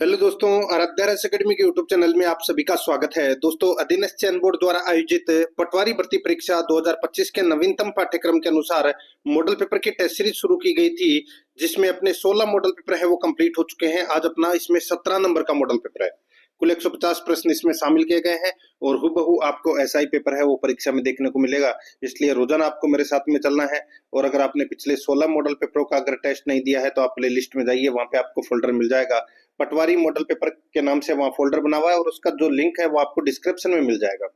Hello दोस्तों, आराध्या रस academy के यूट्यूब चैनल में आप सभी का स्वागत है। दोस्तों, अधीनस्थ चयन बोर्ड द्वारा आयोजित पटवारी भर्ती परीक्षा 2025 के नवीनतम पाठ्यक्रम के अनुसार मॉडल पेपर की टेस्ट सीरीज शुरू की गई थी, जिसमें अपने 16 मॉडल पेपर है वो कंप्लीट हो चुके हैं। आज अपना इसमें 17 नंबर का मॉडल पेपर है। कुल 150 प्रश्न इसमें शामिल किए गए हैं और हूबहू आपको ऐसा ही पेपर है वो परीक्षा में देखने को मिलेगा। इसलिए रोजाना आपको मेरे साथ में चलना है। और अगर आपने पिछले 16 मॉडल पेपरों का अगर टेस्ट नहीं दिया है तो आप प्ले लिस्ट में जाइए, वहां पे आपको फोल्डर मिल जाएगा। पटवारी मॉडल पेपर के नाम से वहां फोल्डर बना हुआ है और उसका जो लिंक है वो आपको डिस्क्रिप्शन में मिल जाएगा।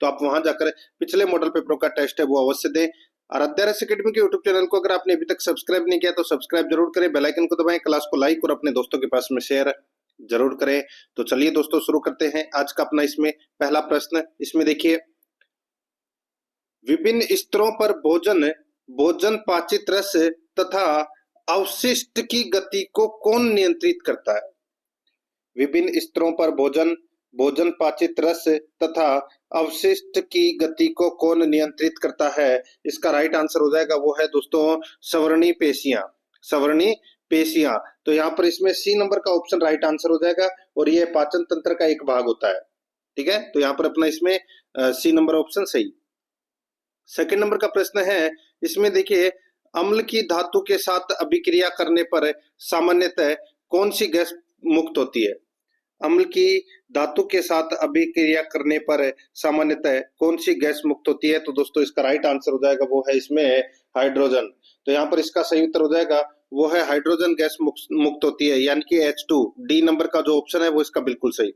तो आप वहां जाकर पिछले मॉडल पेपरों का टेस्ट है वो अवश्य दें। आराध्या रस अकेडमी के यूट्यूब चैनल को अगर आपने अभी तक सब्सक्राइब नहीं किया तो सब्सक्राइब जरूर करें, बेल आइकन को दबाएं, क्लास को लाइक और अपने दोस्तों के पास में शेयर जरूर करें। तो चलिए दोस्तों शुरू करते हैं आज का अपना इसमें पहला प्रश्न। इसमें देखिए, विभिन्न स्तरों पर भोजन भोजन पाचित रस तथा अवशिष्ट की गति को कौन नियंत्रित करता है? विभिन्न स्तरों पर भोजन भोजन पाचित रस तथा अवशिष्ट की गति को कौन नियंत्रित करता है? इसका राइट आंसर हो जाएगा वो है दोस्तों सवर्णी पेशियां। सवर्णी पेशियां। तो यहाँ पर इसमें सी नंबर का ऑप्शन राइट आंसर हो जाएगा और ये पाचन तंत्र का एक भाग होता है। ठीक है, तो यहाँ पर अपना इसमें सी नंबर ऑप्शन सही। सेकंड नंबर का प्रश्न है, इसमें देखिए, अम्ल की धातु के साथ अभिक्रिया करने पर सामान्यतः कौन सी गैस मुक्त होती है? अम्ल की धातु के साथ अभिक्रिया करने पर सामान्यतः कौन सी गैस मुक्त होती है? तो दोस्तों इसका राइट आंसर हो जाएगा वो है इसमें हाइड्रोजन। तो यहाँ पर इसका सही उत्तर हो जाएगा वो है हाइड्रोजन गैस मुक्त होती है, यानी कि H2। डी नंबर का जो ऑप्शन है वो इसका बिल्कुल सही।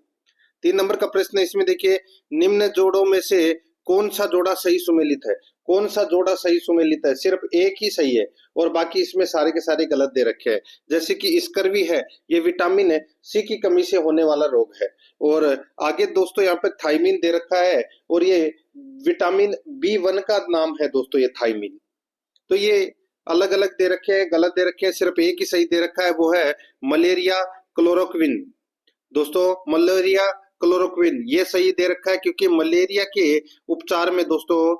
3 नंबर का प्रश्न है, इसमें देखिए, निम्न जोड़ों में से कौन सा जोड़ा सही सुमेलित है? कौन सा जोड़ा सही सुमेलित है? सिर्फ एक ही सही है और बाकी इसमें सारे के सारे गलत दे रखे हैं। जैसे कि स्कर्वी है, ये विटामिन सी की कमी से होने वाला रोग है। और आगे दोस्तों यहाँ पे थाइमिन दे रखा है और ये विटामिन B1 का नाम है दोस्तों, ये थाइमिन। तो ये अलग अलग दे रखे हैं, गलत दे रखे हैं, सिर्फ एक ही सही दे रखा है वो है मलेरिया क्लोरोक्विन। दोस्तों मलेरिया क्लोरोक्विन ये सही दे रखा है, क्योंकि मलेरिया के उपचार में दोस्तों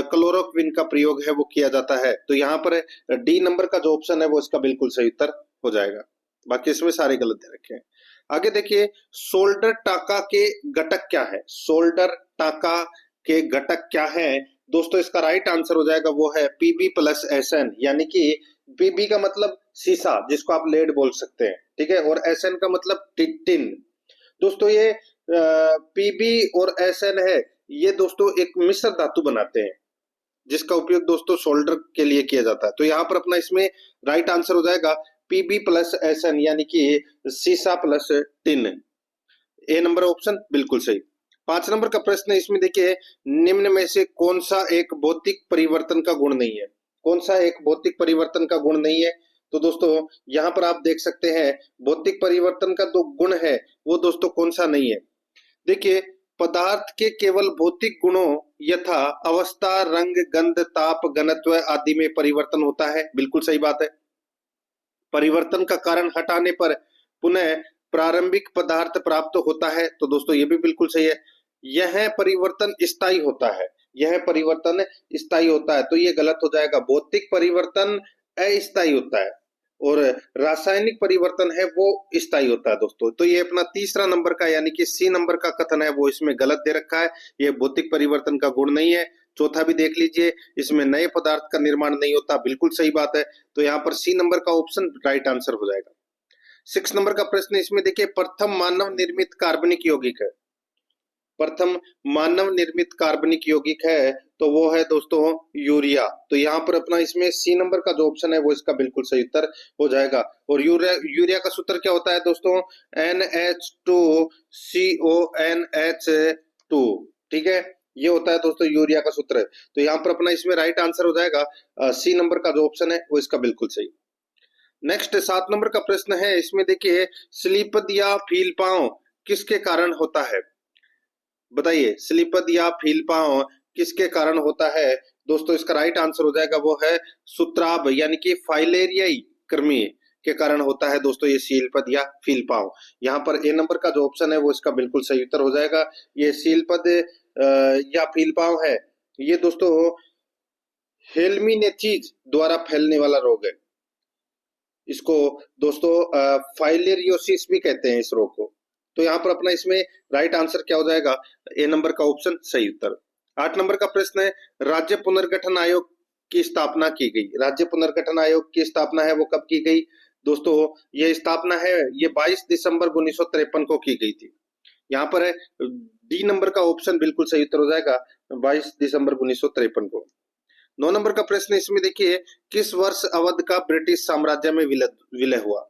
क्लोरोक्विन का प्रयोग है वो किया जाता है। तो यहाँ पर डी नंबर का जो ऑप्शन है वो इसका बिल्कुल सही उत्तर हो जाएगा। बाकी इसमें सारे गलत दे रखे हैं। आगे देखिए, शोल्डर टाका के घटक क्या है? शोल्डर टाका के घटक क्या है? दोस्तों इसका राइट आंसर हो जाएगा वो है Pb+SN, यानी कि पीबी का मतलब शीशा, जिसको आप लेड बोल सकते हैं। ठीक है, और एसएन का मतलब टिन। दोस्तों ये पीबी और एसएन है, ये दोस्तों एक मिश्र धातु बनाते हैं जिसका उपयोग दोस्तों शोल्डर के लिए किया जाता है। तो यहाँ पर अपना इसमें राइट आंसर हो जाएगा Pb+SN, यानी कि शीशा प्लस टिन। ए नंबर ऑप्शन बिल्कुल सही। 5 नंबर का प्रश्न है, इसमें देखिए, निम्न में से कौन सा एक भौतिक परिवर्तन का गुण नहीं है? कौन सा एक भौतिक परिवर्तन का गुण नहीं है? तो दोस्तों यहाँ पर आप देख सकते हैं भौतिक परिवर्तन का जो गुण है वो दोस्तों कौन सा नहीं है। देखिए, पदार्थ के केवल भौतिक गुणों यथा अवस्था, रंग, गंध, ताप, घनत्व आदि में परिवर्तन होता है। बिल्कुल सही बात है। परिवर्तन का कारण हटाने पर पुनः प्रारंभिक पदार्थ प्राप्त होता है। तो दोस्तों ये भी बिल्कुल सही है। यह परिवर्तन स्थायी होता है। यह परिवर्तन स्थायी होता है, तो ये गलत हो जाएगा। भौतिक परिवर्तन अस्थायी होता है और रासायनिक परिवर्तन है वो स्थायी होता है दोस्तों। तो ये अपना तीसरा नंबर का यानी कि सी नंबर का कथन है वो इसमें गलत दे रखा है। ये भौतिक परिवर्तन का गुण नहीं है। चौथा भी देख लीजिए, इसमें नए पदार्थ का निर्माण नहीं होता। बिल्कुल सही बात है। तो यहाँ पर सी नंबर का ऑप्शन राइट आंसर हो जाएगा। 6 नंबर का प्रश्न, इसमें देखिए, प्रथम मानव निर्मित कार्बनिक यौगिक है। प्रथम मानव निर्मित कार्बनिक यौगिक है तो वो है दोस्तों यूरिया। तो यहाँ पर अपना इसमें सी नंबर का जो ऑप्शन है वो इसका बिल्कुल सही उत्तर हो जाएगा। और यूरिया का सूत्र क्या होता है दोस्तों? NH2CONH2। ठीक है, ये होता है दोस्तों यूरिया का सूत्र। तो यहाँ पर अपना इसमें राइट आंसर हो जाएगा सी नंबर का जो ऑप्शन है वो इसका बिल्कुल सही। नेक्स्ट 7 नंबर का प्रश्न है, इसमें देखिए, स्लीपद या फीलपांव किसके कारण होता है? बताइए, स्लीपद या फीलपांव किसके कारण होता है? दोस्तों इसका राइट आंसर हो जाएगा वो है सूत्राब, यानी कि फाइलेरियाई कृमि के कारण होता है दोस्तों ये सीलपद या फीलपांव। यहाँ पर ए नंबर का जो ऑप्शन है वो इसका बिल्कुल सही उत्तर हो जाएगा। ये सीलपद या फीलपांव है, ये दोस्तों हेल्मिनेथीज द्वारा फैलने वाला रोग है। इसको दोस्तों फाइलेरियोसिस भी कहते हैं इस रोग को। तो यहाँ पर अपना इसमें राइट आंसर क्या हो जाएगा? ए नंबर का ऑप्शन सही उत्तर। 8 नंबर का प्रश्न है, राज्य पुनर्गठन आयोग की स्थापना की गई। राज्य पुनर्गठन आयोग की स्थापना है वो कब की गई? दोस्तों ये स्थापना है ये 22 दिसंबर 1953 को की गई थी। यहाँ पर है डी नंबर का ऑप्शन बिल्कुल सही उत्तर हो जाएगा, 22 दिसंबर 1953 को। 9 नंबर का प्रश्न इसमें देखिए, किस वर्ष अवध का ब्रिटिश साम्राज्य में विलय हुआ?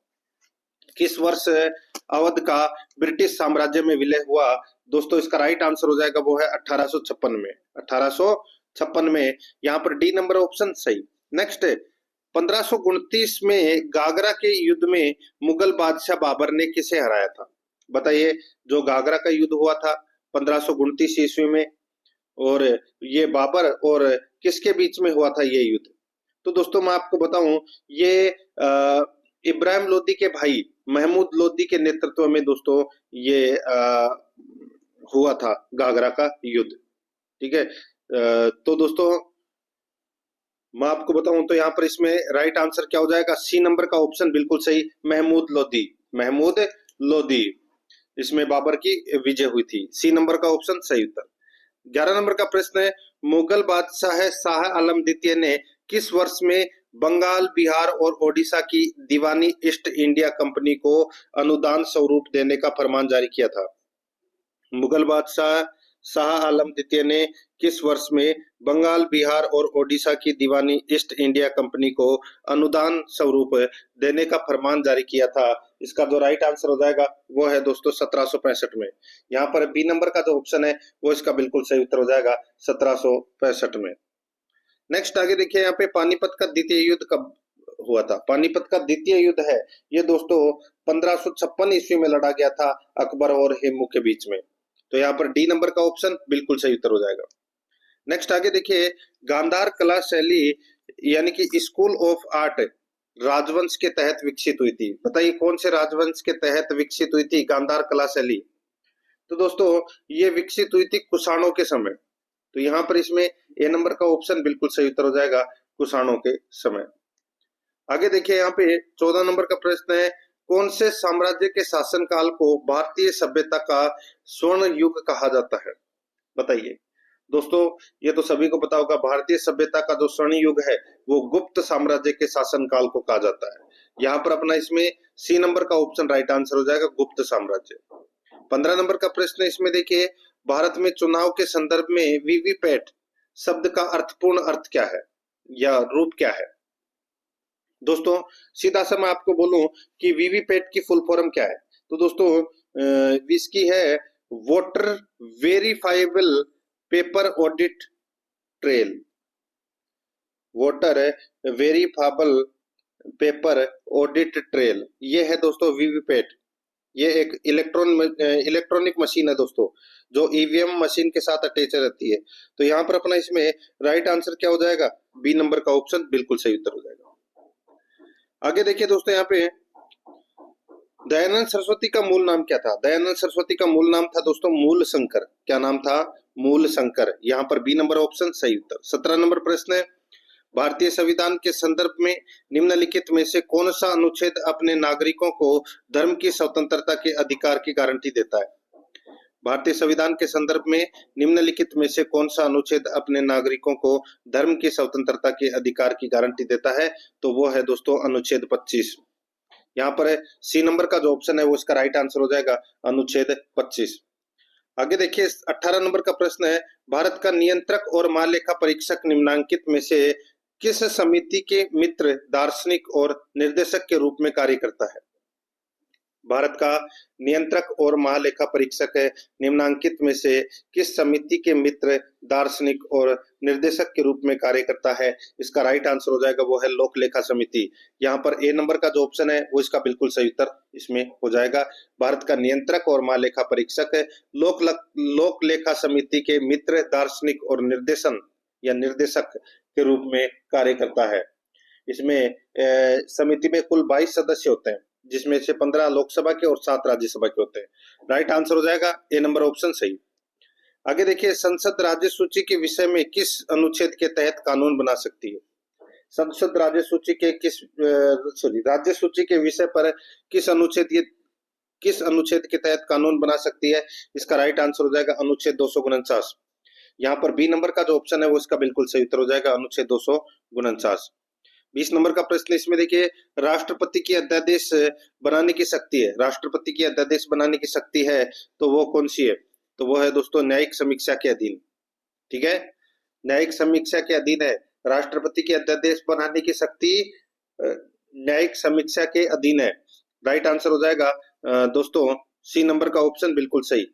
किस वर्ष अवध का ब्रिटिश साम्राज्य में विलय हुआ? दोस्तों इसका राइट आंसर हो जाएगा वो है 1856 में। 1856 में, यहाँ पर डी नंबर ऑप्शन सही। नेक्स्ट है 1529 में गागरा के युद्ध में मुगल बादशाह बाबर ने किसे हराया था? बताइए, जो गागरा का युद्ध हुआ था 1529 ईस्वी में, और ये बाबर और किसके बीच में हुआ था ये युद्ध? तो दोस्तों मैं आपको बताऊं, ये इब्राहिम लोदी के भाई महमूद लोदी के नेतृत्व में दोस्तों ये हुआ था गागरा का युद्ध। ठीक है, तो दोस्तों मैं आपको बताऊं तो यहाँ पर इसमें राइट आंसर क्या हो जाएगा? सी नंबर का ऑप्शन बिल्कुल सही, महमूद लोदी। महमूद लोदी, इसमें बाबर की विजय हुई थी। सी नंबर का ऑप्शन सही उत्तर। 11 नंबर का प्रश्न है, मुगल बादशाह शाह आलम द्वितीय ने किस वर्ष में बंगाल, बिहार और ओडिशा की दीवानी ईस्ट इंडिया कंपनी को अनुदान स्वरूप देने का फरमान जारी किया था? मुगल बादशाह शाह आलम द्वितीय ने किस वर्ष में बंगाल, बिहार और ओडिशा की दीवानी ईस्ट इंडिया कंपनी को अनुदान स्वरूप देने का फरमान जारी किया था? इसका जो राइट आंसर हो जाएगा वो है दोस्तों 1765 में। यहाँ पर बी नंबर का जो ऑप्शन है वो इसका बिल्कुल सही उत्तर हो जाएगा 1765 में। नेक्स्ट आगे देखिए, यहाँ पे पानीपत का द्वितीय युद्ध कब हुआ था? पानीपत का द्वितीय युद्ध है ये दोस्तों 1556 ईस्वी में लड़ा गया था अकबर और हेमू के बीच में। तो यहाँ पर डी नंबर का ऑप्शन बिल्कुल सही उत्तर हो जाएगा। नेक्स्ट आगे देखिए, गांधार कला शैली यानी कि स्कूल ऑफ आर्ट राजवंश के तहत विकसित हुई थी। बताइए कौन से राजवंश के तहत विकसित हुई थी गांधार कला शैली? तो दोस्तों ये विकसित हुई थी कुषाणों के समय। तो यहाँ पर इसमें ए नंबर का ऑप्शन बिल्कुल सही उत्तर हो जाएगा, कुषाणों के समय। आगे देखिए, यहाँ पे 14 नंबर का प्रश्न है, कौन से साम्राज्य के शासनकाल को भारतीय सभ्यता का स्वर्ण युग कहा जाता है? बताइए दोस्तों, ये तो सभी को पता होगा, भारतीय सभ्यता का जो स्वर्ण युग है वो गुप्त साम्राज्य के शासनकाल को कहा जाता है। यहाँ पर अपना इसमें सी नंबर का ऑप्शन राइट आंसर हो जाएगा, गुप्त साम्राज्य। 15 नंबर का प्रश्न इसमें देखिए, भारत में चुनाव के संदर्भ में वीवीपैट शब्द का अर्थपूर्ण अर्थ क्या है या रूप क्या है? दोस्तों सीधा सा मैं आपको बोलूं कि वीवीपैट की फुल फॉर्म क्या है, तो दोस्तों इसकी है voter verifiable paper audit trail. Voter verifiable paper audit trail, ये है दोस्तों वीवीपैट। ये एक इलेक्ट्रॉनिक मशीन है दोस्तों, जो ईवीएम मशीन के साथ अटैच रहती है। तो यहाँ पर अपना इसमें राइट आंसर क्या हो जाएगा? बी नंबर का ऑप्शन बिल्कुल सही उत्तर हो जाएगा। आगे देखिए दोस्तों, यहाँ पे दयानंद सरस्वती का मूल नाम क्या था? दयानंद सरस्वती का मूल नाम था दोस्तों मूल शंकर। क्या नाम था? मूल शंकर। यहाँ पर बी नंबर ऑप्शन सही उत्तर। 17 नंबर प्रश्न है, भारतीय संविधान के संदर्भ में निम्नलिखित में से कौन सा अनुच्छेद अपने नागरिकों को धर्म की स्वतंत्रता के अधिकार की गारंटी देता है? भारतीय संविधान के संदर्भ में निम्नलिखित में से कौन सा अनुच्छेद अपने नागरिकों को धर्म की स्वतंत्रता के अधिकार की गारंटी देता है? तो वो है दोस्तों अनुच्छेद 25। यहाँ पर सी नंबर का जो ऑप्शन है वो इसका राइट आंसर हो जाएगा, अनुच्छेद 25। आगे देखिए 18 नंबर का प्रश्न है, भारत का नियंत्रक और महालेखा परीक्षक निम्नांकित में से किस समिति के मित्र, दार्शनिक और निर्देशक के रूप में कार्य करता है? भारत का नियंत्रक और महालेखा परीक्षक निम्नांकित में से किस समिति के मित्र, दार्शनिक और निर्देशक के रूप में कार्य करता है? इसका राइट आंसर हो जाएगा वो है लोक लेखा समिति। यहाँ पर ए नंबर का जो ऑप्शन है वो इसका बिल्कुल सही उत्तर इसमें हो जाएगा। भारत का नियंत्रक और महालेखा परीक्षक लोक लेखा समिति के मित्र, दार्शनिक और निर्देशन या निर्देशक के रूप में कार्य करता है। इसमें समिति में कुल 22 सदस्य होते हैं, जिसमें से 15 लोकसभा के और 7 राज्यसभा के होते हैं। राइट आंसर हो जाएगा ए नंबर ऑप्शन सही। आगे देखिए, संसद राज्य सूची के विषय में किस अनुच्छेद के तहत कानून बना सकती है? संसद राज्य सूची के राज्य सूची के विषय पर किस अनुच्छेद के तहत कानून बना सकती है? इसका राइट आंसर हो जाएगा अनुच्छेद 249। यहाँ पर बी नंबर का जो ऑप्शन है वो इसका बिल्कुल सही उत्तर हो जाएगा, अनुच्छेद 249। 20 नंबर का प्रश्न इसमें देखिए, राष्ट्रपति की अध्यादेश बनाने की शक्ति है, राष्ट्रपति की अध्यादेश बनाने की शक्ति है तो वो कौन सी है? तो वो है दोस्तों न्यायिक समीक्षा के अधीन। ठीक है, न्यायिक समीक्षा के अधीन है। राष्ट्रपति की अध्यादेश बनाने की शक्ति न्यायिक समीक्षा के अधीन है। राइट आंसर हो जाएगा दोस्तों सी नंबर का ऑप्शन बिल्कुल सही।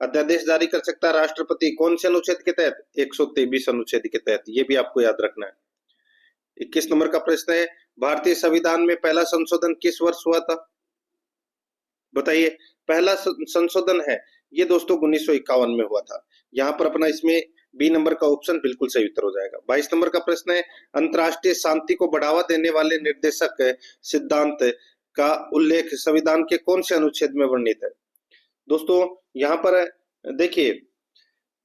अध्यादेश जारी कर सकता है राष्ट्रपति कौन से अनुच्छेद के तहत? 123 अनुच्छेद के तहत, ये भी आपको याद रखना है। 21 नंबर का प्रश्न है, भारतीय संविधान में पहला संशोधन किस वर्ष हुआ था? बताइए, पहला संशोधन है ये दोस्तों 1951 में हुआ था। यहाँ पर अपना इसमें बी नंबर का ऑप्शन बिल्कुल सही उत्तर हो जाएगा। 22 नंबर का प्रश्न है, अंतरराष्ट्रीय शांति को बढ़ावा देने वाले निर्देशक सिद्धांत का उल्लेख संविधान के कौन से अनुच्छेद में वर्णित है? दोस्तों यहाँ पर देखिए,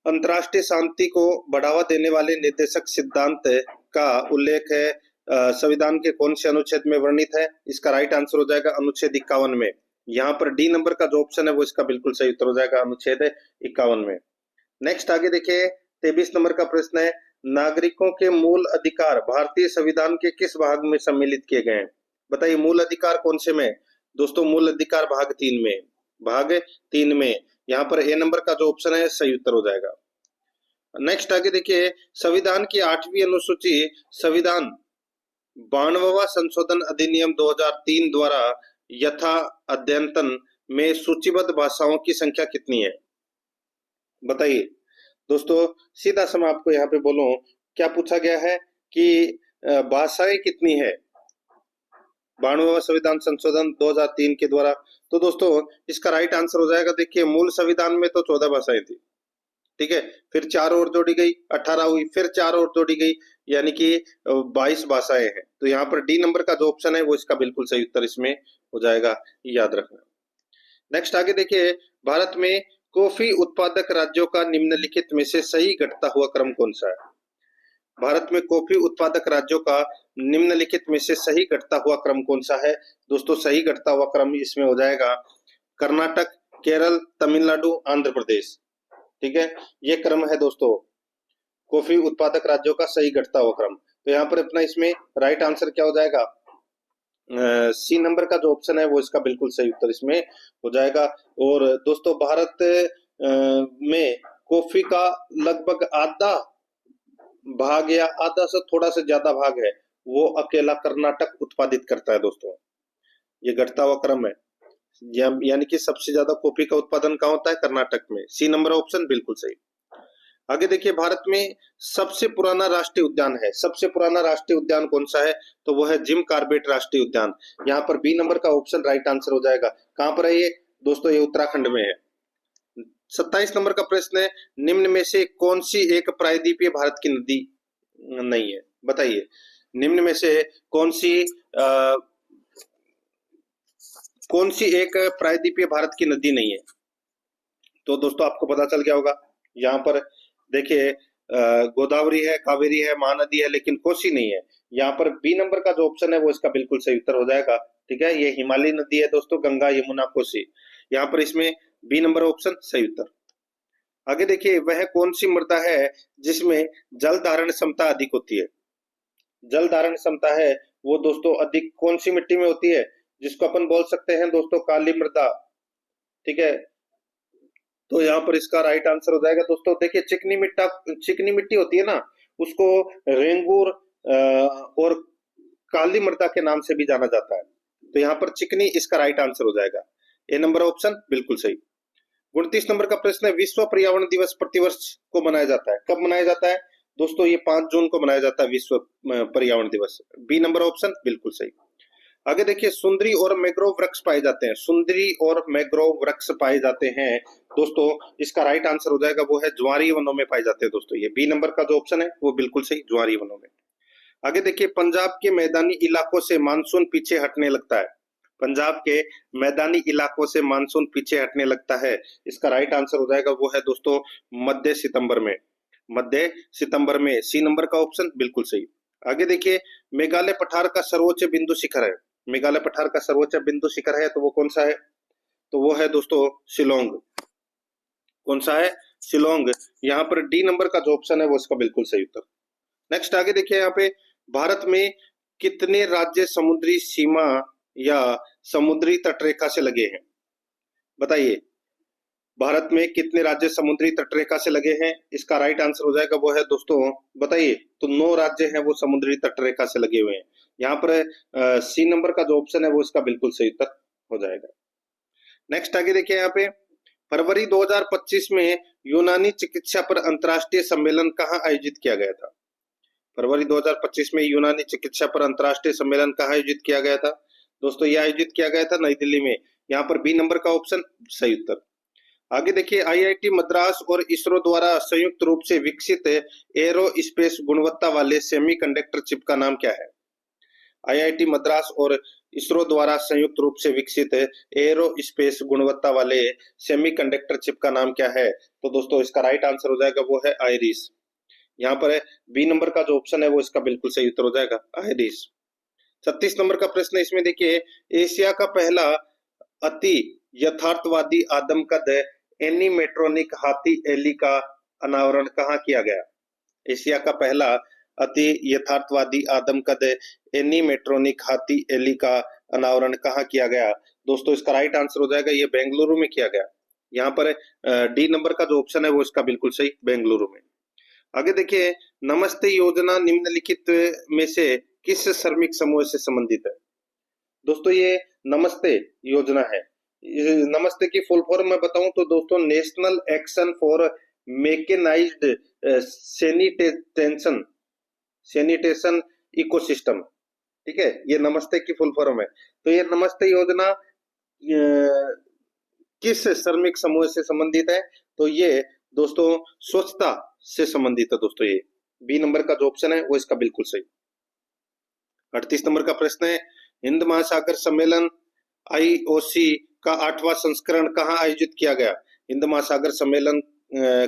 अंतरराष्ट्रीय शांति को बढ़ावा देने वाले निर्देशक सिद्धांत का उल्लेख है संविधान के कौन से अनुच्छेद में वर्णित है? इसका राइट आंसर हो जाएगा अनुच्छेद 51 में। यहाँ पर डी नंबर का जो ऑप्शन है वो इसका बिल्कुल सही उत्तर हो जाएगा, अनुच्छेद 51 में। नेक्स्ट आगे देखिए, 23 नंबर का प्रश्न है, नागरिकों के मूल अधिकार भारतीय संविधान के किस भाग में सम्मिलित किए गए हैं? बताइए, मूल अधिकार कौन से में? दोस्तों मूल अधिकार भाग 3 में, भाग 3 में। यहाँ पर ए नंबर का जो ऑप्शन है सही उत्तर हो जाएगा। नेक्स्ट आगे देखिए, संविधान की 8वीं अनुसूची संविधान 92वां संशोधन अधिनियम 2003 द्वारा यथा अध्ययन में सूचीबद्ध भाषाओं की संख्या कितनी है? बताइए दोस्तों, सीधा सा मैं आपको यहाँ पे बोलूं, क्या पूछा गया है कि भाषाएं कितनी है 92वां संविधान संशोधन 2003 के द्वारा? तो दोस्तों इसका राइट आंसर हो जाएगा, देखिए मूल संविधान में तो 14 भाषाएं थी, ठीक है, फिर 4 और जोड़ी गई 18 हुई, फिर 4 और जोड़ी गई, यानी कि 22 भाषाएं हैं। तो यहाँ पर डी नंबर का जो ऑप्शन है वो इसका बिल्कुल सही उत्तर इसमें हो जाएगा, याद रखना। नेक्स्ट आगे देखिए, भारत में कॉफी उत्पादक राज्यों का निम्नलिखित में से सही घटता हुआ क्रम कौन सा है? भारत में कॉफी उत्पादक राज्यों का निम्नलिखित में से सही घटता हुआ क्रम कौन सा है? दोस्तों सही घटता हुआ क्रम इसमें हो जाएगा कर्नाटक, केरल, तमिलनाडु, आंध्र प्रदेश। ठीक है, ये क्रम है दोस्तों कॉफी उत्पादक राज्यों का सही घटता हुआ क्रम। तो यहाँ पर अपना इसमें राइट आंसर क्या हो जाएगा? सी नंबर का जो ऑप्शन है वो इसका बिल्कुल सही उत्तर इसमें हो जाएगा। और दोस्तों भारत में कॉफी का लगभग आधा भाग या आधा से थोड़ा सा ज्यादा भाग है वो अकेला कर्नाटक उत्पादित करता है दोस्तों। ये घटता हुआ क्रम है, यानी कि सबसे ज्यादा कॉफी का उत्पादन कहाँ होता है? कर्नाटक में। सी नंबर ऑप्शन बिल्कुल सही। आगे देखिए, भारत में सबसे पुराना राष्ट्रीय उद्यान है, सबसे पुराना राष्ट्रीय उद्यान कौन सा है? तो वो है जिम कॉर्बेट राष्ट्रीय उद्यान। यहाँ पर बी नंबर का ऑप्शन राइट आंसर हो जाएगा। कहां पर है ये? दोस्तों ये उत्तराखंड में है। 27 नंबर का प्रश्न है, निम्न में से कौन सी एक प्रायद्वीपीय भारत की नदी नहीं है? बताइए, निम्न में से कौन सी एक प्रायद्वीपीय भारत की नदी नहीं है? तो दोस्तों आपको पता चल गया होगा। यहाँ पर देखिए गोदावरी है, कावेरी है, महानदी है, लेकिन कोसी नहीं है। यहाँ पर बी नंबर का जो ऑप्शन है वो इसका बिल्कुल सही उत्तर हो जाएगा। ठीक है, ये हिमालय नदी है दोस्तों, गंगा, यमुना, कोसी। यहाँ पर इसमें बी नंबर ऑप्शन सही उत्तर। आगे देखिए, वह कौन सी मृदा है जिसमें जल धारण क्षमता अधिक होती है? जल धारण क्षमता है वो दोस्तों अधिक कौन सी मिट्टी में होती है? जिसको अपन बोल सकते हैं दोस्तों काली मृदा। ठीक है, तो यहाँ पर इसका राइट आंसर हो जाएगा दोस्तों, देखिए चिकनी मिट्टी होती है ना, उसको रेंगूर और काली मृदा के नाम से भी जाना जाता है। तो यहाँ पर चिकनी इसका राइट आंसर हो जाएगा। ए नंबर ऑप्शन बिल्कुल सही। 29 नंबर का प्रश्न है, विश्व पर्यावरण दिवस प्रतिवर्ष को मनाया जाता है, कब मनाया जाता है? दोस्तों ये 5 जून को मनाया जाता है विश्व पर्यावरण दिवस। बी नंबर ऑप्शन बिल्कुल सही। आगे देखिए, सुंदरी और मैंग्रोव वृक्ष पाए जाते हैं, सुंदरी और मैंग्रोव वृक्ष पाए जाते हैं दोस्तों, इसका राइट आंसर हो जाएगा वो है ज्वारीय वनों में पाए जाते हैं दोस्तों। ये बी नंबर का जो ऑप्शन है वो बिल्कुल सही, ज्वारीय वनों में। आगे देखिए, पंजाब के मैदानी इलाकों से मानसून पीछे हटने लगता है, पंजाब के मैदानी इलाकों से मानसून पीछे हटने लगता है, इसका राइट आंसर हो जाएगा वो है दोस्तों मध्य सितंबर में, मध्य सितंबर में। सी नंबर का ऑप्शन बिल्कुल सही। आगे देखिए, मेघालय पठार का सर्वोच्च बिंदु शिखर है। मेघालय पठार का सर्वोच्च बिंदु शिखर है तो वो कौन सा है? तो वो है दोस्तों शिलोंग। कौन सा है? शिलोंग। यहाँ पर डी नंबर का जो ऑप्शन है वो इसका बिल्कुल सही उत्तर। नेक्स्ट आगे देखिए, यहाँ पे भारत में कितने राज्य समुद्री सीमा या समुद्री तटरेखा से लगे हैं? बताइए, भारत में कितने राज्य समुद्री तटरेखा से लगे हैं? इसका राइट आंसर हो जाएगा वो है दोस्तों, बताइए, तो 9 राज्य हैं वो समुद्री तटरेखा से लगे हुए हैं। यहाँ पर सी नंबर का जो ऑप्शन है वो इसका बिल्कुल सही उत्तर हो जाएगा। नेक्स्ट आगे देखिए, यहाँ पे फरवरी 2025 में यूनानी चिकित्सा पर अंतर्राष्ट्रीय सम्मेलन कहाँ आयोजित किया गया था? फरवरी 2025 में यूनानी चिकित्सा पर अंतर्राष्ट्रीय सम्मेलन कहाँ आयोजित किया गया था? दोस्तों ये आयोजित किया गया था नई दिल्ली में। यहाँ पर बी नंबर का ऑप्शन सही उत्तर। आगे देखिए, आईआईटी मद्रास और इसरो द्वारा संयुक्त रूप से विकसित एरोस्पेस गुणवत्ता वाले सेमीकंडक्टर चिप का नाम क्या है? आईआईटी मद्रास और इसरो द्वारा संयुक्त रूप से विकसित एरोस्पेस गुणवत्ता वाले सेमीकंडक्टर चिप का नाम क्या है? तो दोस्तों इसका राइट आंसर हो जाएगा वो है आइरिस। यहाँ पर बी नंबर का जो ऑप्शन है वो इसका बिल्कुल सही उत्तर हो जाएगा, आइरिस। 36 नंबर का प्रश्न इसमें देखिए, एशिया का पहला अति यथार्थवादी आदमकद एनिमेट्रॉनिक हाथी एली का अनावरण कहाँ किया गया? एशिया का पहला अति यथार्थवादी आदमकद एनिमेट्रॉनिक हाथी एली का अनावरण कहाँ किया गया? दोस्तों इसका राइट आंसर हो जाएगा ये बेंगलुरु में किया गया। यहाँ पर डी नंबर का जो ऑप्शन है वो इसका बिल्कुल सही, बेंगलुरु में। आगे देखिए, नमस्ते योजना निम्नलिखित में से किस श्रमिक समूह से संबंधित है? दोस्तों ये नमस्ते योजना है, नमस्ते की फुल फॉर्म मैं बताऊं तो दोस्तों national action for mechanised sanitation ecosystem, ठीक है, ये नमस्ते की फुल फॉर्म है। तो ये नमस्ते योजना किस श्रमिक समूह से संबंधित है? तो ये दोस्तों स्वच्छता से संबंधित है। दोस्तों ये बी नंबर का जो ऑप्शन है वो इसका बिल्कुल सही। 38 नंबर का प्रश्न है, हिंद महासागर सम्मेलन आईओसी का 8वां संस्करण कहाँ आयोजित किया गया? हिंद महासागर सम्मेलन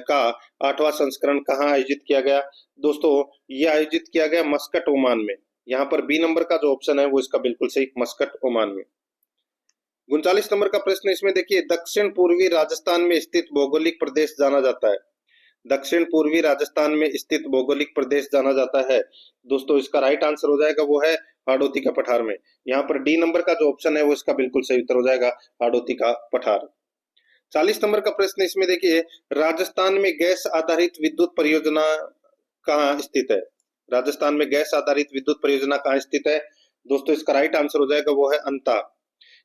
का 8वां संस्करण कहाँ आयोजित किया गया? दोस्तों ये आयोजित किया गया मस्कट, ओमान में। यहाँ पर बी नंबर का जो ऑप्शन है वो इसका बिल्कुल सही, मस्कट, ओमान में। 39 नंबर का प्रश्न इसमें देखिए, दक्षिण पूर्वी राजस्थान में स्थित भौगोलिक प्रदेश जाना जाता है? दक्षिण पूर्वी राजस्थान में स्थित भौगोलिक प्रदेश जाना जाता है। दोस्तों इसका राइट आंसर हो जाएगा वो है हाड़ौती का पठार में। यहाँ पर डी नंबर का जो ऑप्शन है वो इसका बिल्कुल सही उत्तर हो जाएगा, हाड़ौती का पठार। 40 नंबर का प्रश्न इसमें देखिए, राजस्थान में गैस आधारित विद्युत परियोजना कहाँ स्थित है? राजस्थान में गैस आधारित विद्युत परियोजना कहाँ स्थित है? दोस्तों इसका राइट आंसर हो जाएगा वो है अंता।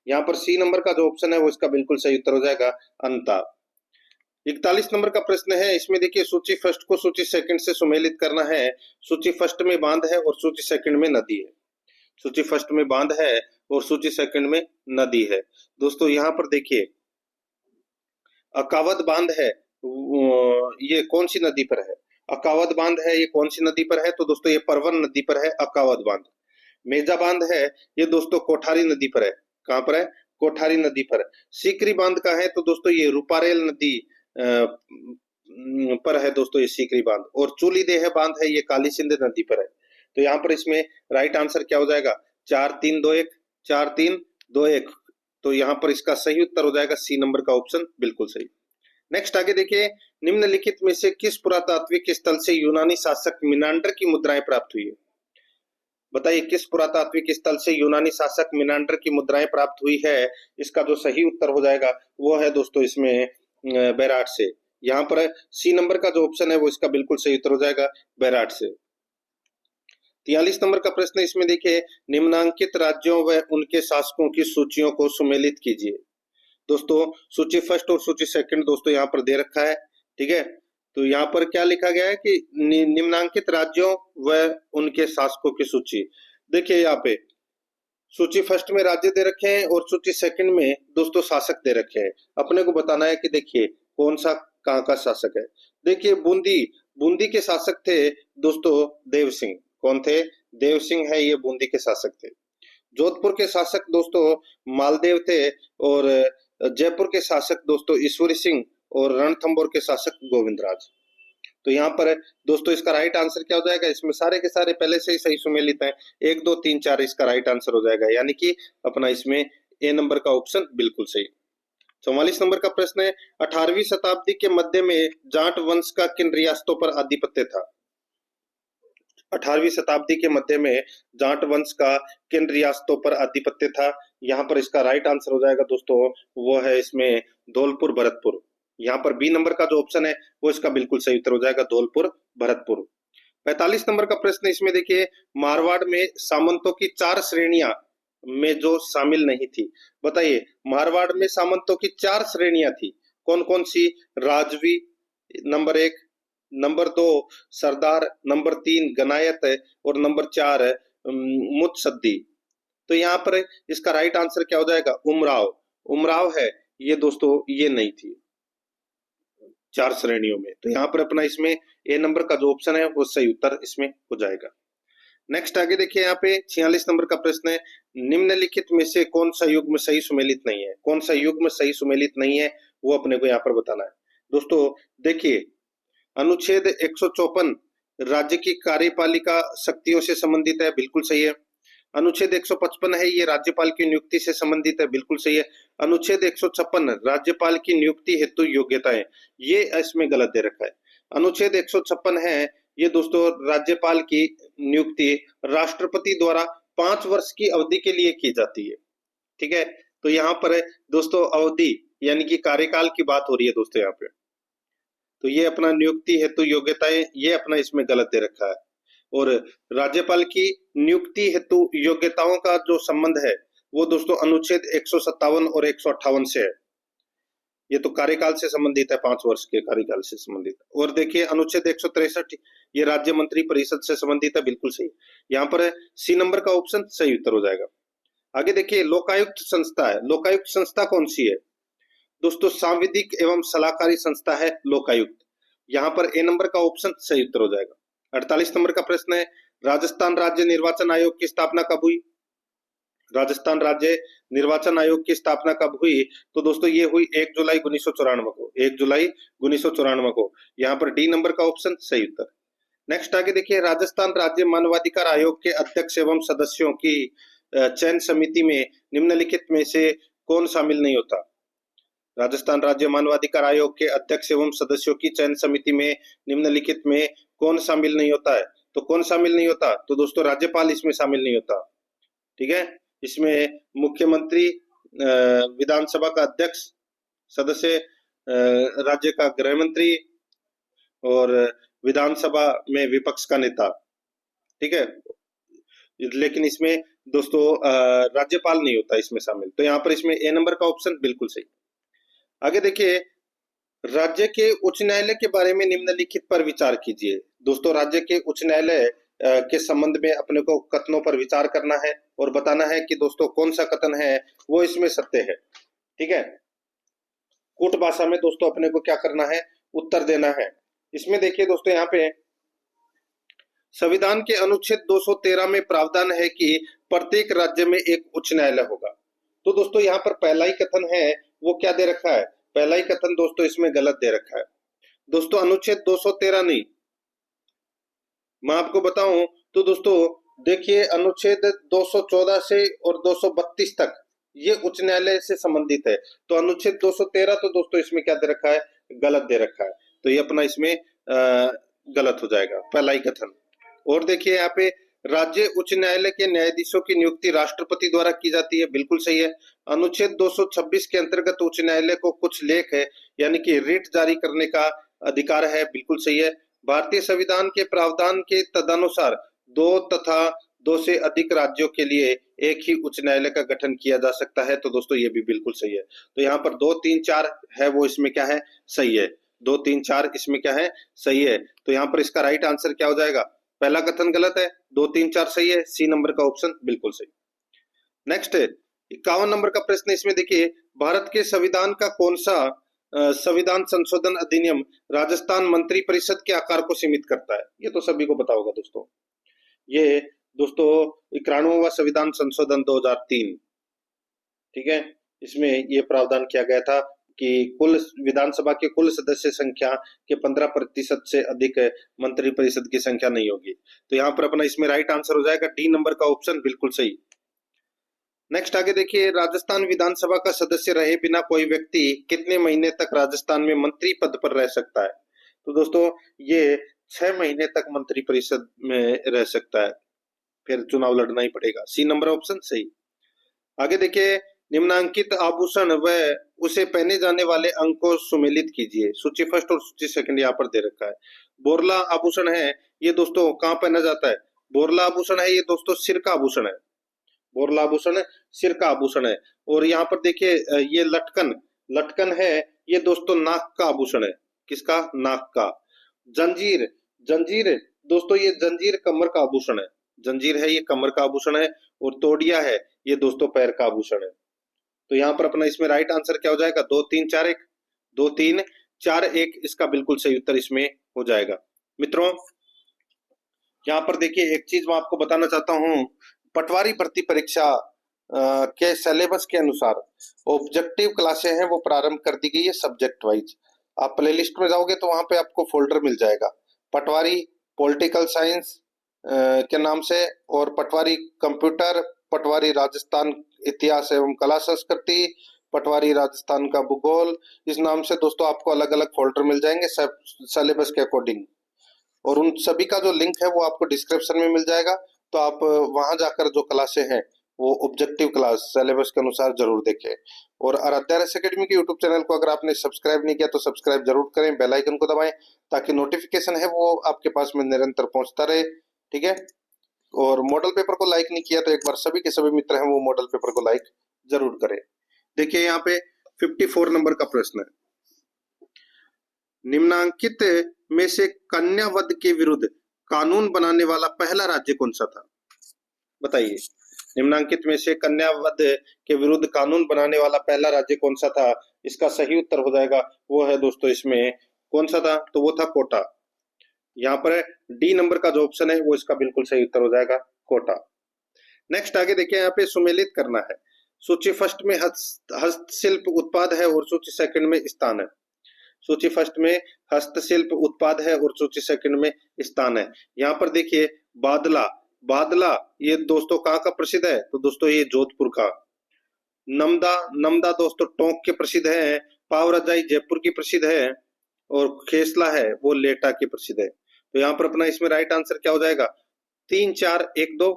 यहाँ पर सी नंबर का जो ऑप्शन है वो इसका बिल्कुल सही उत्तर हो जाएगा, अंता। 41 नंबर का प्रश्न है, इसमें देखिए, सूची फर्स्ट को सूची सेकंड से सुमेलित करना है। सूची फर्स्ट में बांध है और सूची सेकंड में नदी है। सूची फर्स्ट में बांध है और सूची सेकंड में नदी है। दोस्तों यहाँ पर देखिए, अकावद बांध है, ये कौन सी नदी पर है? अकावद बांध है, ये कौन सी नदी पर है? तो दोस्तों ये परवन नदी पर है, अकावद बांध। मेजा बांध है, ये दोस्तों कोठारी नदी पर है। कहाँ पर है? कोठारी नदी पर। सीकरी बांध का है तो दोस्तों ये रूपारेल नदी पर है दोस्तों, ये सीकरी बांध। और चूली देह बांध है, ये काली सिंध नदी पर है। तो यहाँ पर इसमें राइट आंसर क्या हो जाएगा? 4-3-2-1, 4-3-2-1। तो यहाँ पर इसका सही उत्तर हो जाएगा सी नंबर का ऑप्शन, बिल्कुल सही। नेक्स्ट आगे देखिए, निम्नलिखित में से किस पुरातात्विक स्थल से यूनानी शासक मिनांडर की मुद्राएं प्राप्त हुई है? बताइए, किस पुरातात्विक स्थल से यूनानी शासक मिनांडर की मुद्राएं प्राप्त हुई है? इसका जो सही उत्तर हो जाएगा वो है दोस्तों इसमें बैराट से। यहाँ पर सी नंबर का जो ऑप्शन है वो इसका बिल्कुल सही उत्तर हो जाएगा, बैराट से। 43 नंबर का प्रश्न इसमें देखिए, निम्नांकित राज्यों व उनके शासकों की सूचियों को सुमेलित कीजिए। दोस्तों सूची फर्स्ट और सूची सेकंड दोस्तों यहाँ पर दे रखा है, ठीक है। तो यहाँ पर क्या लिखा गया है कि निम्नांकित राज्यों व उनके शासकों की सूची। देखिए यहाँ पे सूची फर्स्ट में राज्य दे रखे हैं और सूची सेकंड में दोस्तों शासक दे रखे हैं। अपने को बताना है कि देखिए कौन सा कहाँ का शासक है। देखिए बूंदी के शासक थे दोस्तों देव सिंह। कौन थे? देव सिंह है, ये बूंदी के शासक थे। जोधपुर के शासक दोस्तों मालदेव थे और जयपुर के शासक दोस्तों ईश्वरी सिंह और रणथंभौर के शासक गोविंदराज। तो यहाँ पर दोस्तों इसका राइट आंसर क्या हो जाएगा, इसमें सारे के सारे पहले से ही सही सुमेलित हैं, 1 2 3 4 इसका राइट आंसर हो जाएगा, यानी कि अपना इसमें ए नंबर का ऑप्शन बिल्कुल सही। 44 नंबर का प्रश्न है, 18वीं शताब्दी के मध्य में जाट वंश का किन रियासतों पर आधिपत्य था? 18वीं शताब्दी के मध्य में जाट वंश का किन रियासतों पर आधिपत्य था? यहाँ पर इसका राइट आंसर हो जाएगा दोस्तों, वो है इसमें धौलपुर भरतपुर। यहाँ पर बी नंबर का जो ऑप्शन है वो इसका बिल्कुल सही उत्तर हो जाएगा, धौलपुर भरतपुर। 45 नंबर का प्रश्न इसमें देखिए, मारवाड़ में सामंतों की 4 श्रेणियां में जो शामिल नहीं थी, बताइए मारवाड़ में सामंतों की 4 श्रेणियां थी, कौन कौन सी? राजवी नंबर 1, नंबर 2 सरदार, नंबर 3 गनायत और नंबर 4 मुत्सद्दी। तो यहाँ पर इसका राइट आंसर क्या हो जाएगा? उमराव। उमराव है ये दोस्तों, ये नहीं थी 4 श्रेणियों में। तो यहाँ पर अपना इसमें ए नंबर का जो ऑप्शन है वो सही उत्तर इसमें हो जाएगा। नेक्स्ट आगे देखिए, यहाँ पे 46 नंबर का प्रश्न है, निम्नलिखित में से कौन सा युग्म सही सुमेलित नहीं है? कौन सा युग्म सही सुमेलित नहीं है वो अपने को यहाँ पर बताना है। दोस्तों देखिए, अनुच्छेद 154 राज्य की कार्यपालिका शक्तियों से संबंधित है, बिल्कुल सही है। अनुच्छेद 155 है, ये राज्यपाल की नियुक्ति से संबंधित है, बिल्कुल सही है। अनुच्छेद 156 राज्यपाल की नियुक्ति हेतु योग्यताएं, ये इसमें गलत दे रखा है। अनुच्छेद 156 है ये दोस्तों राज्यपाल की नियुक्ति राष्ट्रपति द्वारा 5 वर्ष की अवधि के लिए की जाती है, ठीक है। तो यहाँ पर दोस्तों अवधि यानी कि कार्यकाल की बात हो रही है दोस्तों यहाँ पे। तो ये अपना नियुक्ति हेतु योग्यताएं, ये अपना इसमें गलत दे रखा है। और राज्यपाल की नियुक्ति हेतु योग्यताओं का जो संबंध है वो दोस्तों अनुच्छेद 157 और 158 से है। ये तो कार्यकाल से संबंधित है, 5 वर्ष के कार्यकाल से संबंधित। और देखिए अनुच्छेद 163 ये राज्य मंत्री परिषद से संबंधित है, बिल्कुल सही। यहाँ पर सी नंबर का ऑप्शन सही उत्तर हो जाएगा। आगे देखिए, लोकायुक्त संस्था है, लोकायुक्त संस्था कौन सी है? दोस्तों सांविधिक एवं सलाहकारी संस्था है लोकायुक्त। यहाँ पर ए नंबर का ऑप्शन सही उत्तर हो जाएगा। 48 नंबर का प्रश्न है, राजस्थान राज्य निर्वाचन आयोग की स्थापना कब हुई? राजस्थान राज्य निर्वाचन आयोग की स्थापना कब हुई? तो दोस्तों ये हुई 1 जुलाई 1994 को, 1 जुलाई 1994 को। यहाँ पर डी नंबर का ऑप्शन सही उत्तर। नेक्स्ट आगे देखिए, राजस्थान राज्य मानवाधिकार आयोग के अध्यक्ष एवं सदस्यों की चयन समिति में निम्नलिखित में से कौन शामिल नहीं होता? राजस्थान राज्य मानवाधिकार आयोग के अध्यक्ष एवं सदस्यों की चयन समिति में निम्नलिखित में कौन शामिल नहीं होता है? तो कौन शामिल नहीं होता? तो दोस्तों राज्यपाल इसमें शामिल नहीं होता, ठीक है। इसमें मुख्यमंत्री, विधानसभा का अध्यक्ष, सदस्य, राज्य का गृह मंत्री और विधानसभा में विपक्ष का नेता, ठीक है। लेकिन इसमें दोस्तों राज्यपाल नहीं होता इसमें शामिल। तो यहाँ पर इसमें ए नंबर का ऑप्शन बिल्कुल सही। आगे देखिए, राज्य के उच्च न्यायालय के बारे में निम्नलिखित पर विचार कीजिए। दोस्तों राज्य के उच्च न्यायालय के संबंध में अपने को कथनों पर विचार करना है और बताना है कि दोस्तों कौन सा कथन है वो इसमें सत्य है, ठीक है। कूट भाषा में दोस्तों अपने को क्या करना है? उत्तर देना है। इसमें देखिए दोस्तों, यहाँ पे संविधान के अनुच्छेद 213 में प्रावधान है कि प्रत्येक राज्य में एक उच्च न्यायालय होगा। तो दोस्तों यहाँ पर पहला ही कथन है वो क्या दे रखा है? पहला ही कथन दोस्तों इसमें गलत दे रखा है। दोस्तों अनुच्छेद 213 नहीं, मैं आपको बताऊं तो दोस्तों देखिए अनुच्छेद 214 से और 232 तक ये उच्च न्यायालय से संबंधित है। तो अनुच्छेद 213 तो दोस्तों इसमें क्या दे रखा है? गलत दे रखा है। तो ये अपना इसमें गलत हो जाएगा, पहला ही कथन। और देखिए यहाँ पे राज्य उच्च न्यायालय के न्यायाधीशों की नियुक्ति राष्ट्रपति द्वारा की जाती है, बिल्कुल सही है। अनुच्छेद 226 के अंतर्गत उच्च न्यायालय को कुछ लेख है यानी कि रिट जारी करने का अधिकार है, बिल्कुल सही है। भारतीय संविधान के प्रावधान के तदनुसार 2 तथा 2 से अधिक राज्यों के लिए एक ही उच्च न्यायालय का गठन किया जा सकता है। तो दोस्तों ये भी बिल्कुल सही है। तो यहाँ पर 2 3 4 है वो इसमें क्या है? सही है। 2 3 4 इसमें क्या है? सही है। तो यहाँ पर इसका राइट आंसर क्या हो जाएगा? पहला कथन गलत है, 2 3 4 सही है, सी नंबर का ऑप्शन बिल्कुल सही। नेक्स्ट 51 नंबर का प्रश्न इसमें देखिए, भारत के संविधान का कौन सा संविधान संशोधन अधिनियम राजस्थान मंत्री परिषद के आकार को सीमित करता है? ये तो सभी को पता होगा दोस्तों। ये दोस्तों 91वां संविधान संशोधन 2003, ठीक है। इसमें ये प्रावधान किया गया था कि कुल विधानसभा के कुल सदस्य संख्या के 15% से अधिक मंत्री परिषद की संख्या नहीं होगी। तो यहाँ पर अपना इसमें राइट आंसर हो जाएगा डी नंबर का ऑप्शन, बिल्कुल सही। नेक्स्ट आगे देखिए, राजस्थान विधानसभा का सदस्य रहे बिना कोई व्यक्ति कितने महीने तक राजस्थान में मंत्री पद पर रह सकता है? तो दोस्तों ये 6 महीने तक मंत्री परिषद में रह सकता है, फिर चुनाव लड़ना ही पड़ेगा। सी नंबर ऑप्शन सही। आगे देखिए, निम्नांकित आभूषण व उसे पहने जाने वाले अंग को सुमेलित कीजिए। सूची फर्स्ट और सूची सेकंड यहाँ पर दे रखा है। बोरला आभूषण है, ये दोस्तों कहाँ पहना जाता है? बोरला आभूषण है ये दोस्तों सिर का आभूषण है। बोरला आभूषण सिर का आभूषण है। और यहाँ पर देखिए ये लटकन, लटकन है ये दोस्तों नाक का आभूषण है। किसका? नाक का। जंजीर, जंजीर दोस्तों ये जंजीर कमर का आभूषण है। जंजीर है ये कमर का आभूषण है। और तोड़िया है ये दोस्तों पैर का आभूषण है। तो यहाँ पर अपना इसमें राइट आंसर क्या हो जाएगा? 2 3 4 1, 2 3 4 1 इसका बिल्कुल सही उत्तर इसमें हो जाएगा। मित्रों यहाँ पर देखिए एक चीज मैं आपको बताना चाहता हूँ, पटवारी भर्ती परीक्षा के सिलेबस के अनुसार ऑब्जेक्टिव क्लासें हैं वो प्रारंभ कर दी गई है सब्जेक्ट वाइज। आप प्लेलिस्ट में जाओगे तो वहां पे आपको फोल्डर मिल जाएगा, पटवारी पॉलिटिकल साइंस के नाम से, और पटवारी कंप्यूटर, पटवारी राजस्थान इतिहास एवं कला संस्कृति, पटवारी राजस्थान का भूगोल, इस नाम से दोस्तों आपको अलग अलग फोल्डर मिल जाएंगे सब सिलेबस के अकॉर्डिंग। और उन सभी का जो लिंक है वो आपको डिस्क्रिप्शन में मिल जाएगा। तो आप वहां जाकर जो क्लासें हैं वो ऑब्जेक्टिव क्लास सिलेबस के अनुसार जरूर देखें। और आराध्या रस एकेडमी के यूट्यूब चैनल को अगर आपने सब्सक्राइब नहीं किया तो सब्सक्राइब जरूर करें, बेल आइकन को दबाएं ताकि नोटिफिकेशन है वो आपके पास में निरंतर पहुंचता रहे। ठीक है। और मॉडल पेपर को लाइक नहीं किया तो एक बार सभी के सभी मित्र हैं वो मॉडल पेपर को लाइक जरूर करें। देखिए यहाँ पे 54 नंबर का प्रश्न है, निम्नांकित में से कन्या वध के विरुद्ध कानून बनाने वाला पहला राज्य कौन सा था? बताइए, निम्नांकित में से कन्या वध के विरुद्ध कानून बनाने वाला पहला राज्य कौन सा था? इसका सही उत्तर हो जाएगा वो है दोस्तों इसमें कौन सा था? तो वो था कोटा। यहाँ पर डी नंबर का जो ऑप्शन है वो इसका बिल्कुल सही उत्तर हो जाएगा, कोटा। नेक्स्ट आगे देखिए, यहाँ पे सुमेलित करना है। सूची फर्स्ट में हस्तशिल्प उत्पाद है और सूची सेकंड में स्थान है। सूची फर्स्ट में हस्तशिल्प उत्पाद है और सूची सेकंड में स्थान है। यहाँ पर देखिए बादला, बादला ये दोस्तों कहाँ का प्रसिद्ध है? तो दोस्तों ये जोधपुर का। नमदा, नमदा दोस्तों टोंक के प्रसिद्ध है। पाव रजाई जयपुर की प्रसिद्ध है। और खेसला है वो लेटा की प्रसिद्ध है। तो यहाँ पर अपना इसमें राइट आंसर क्या हो जाएगा? 3 4 1 2,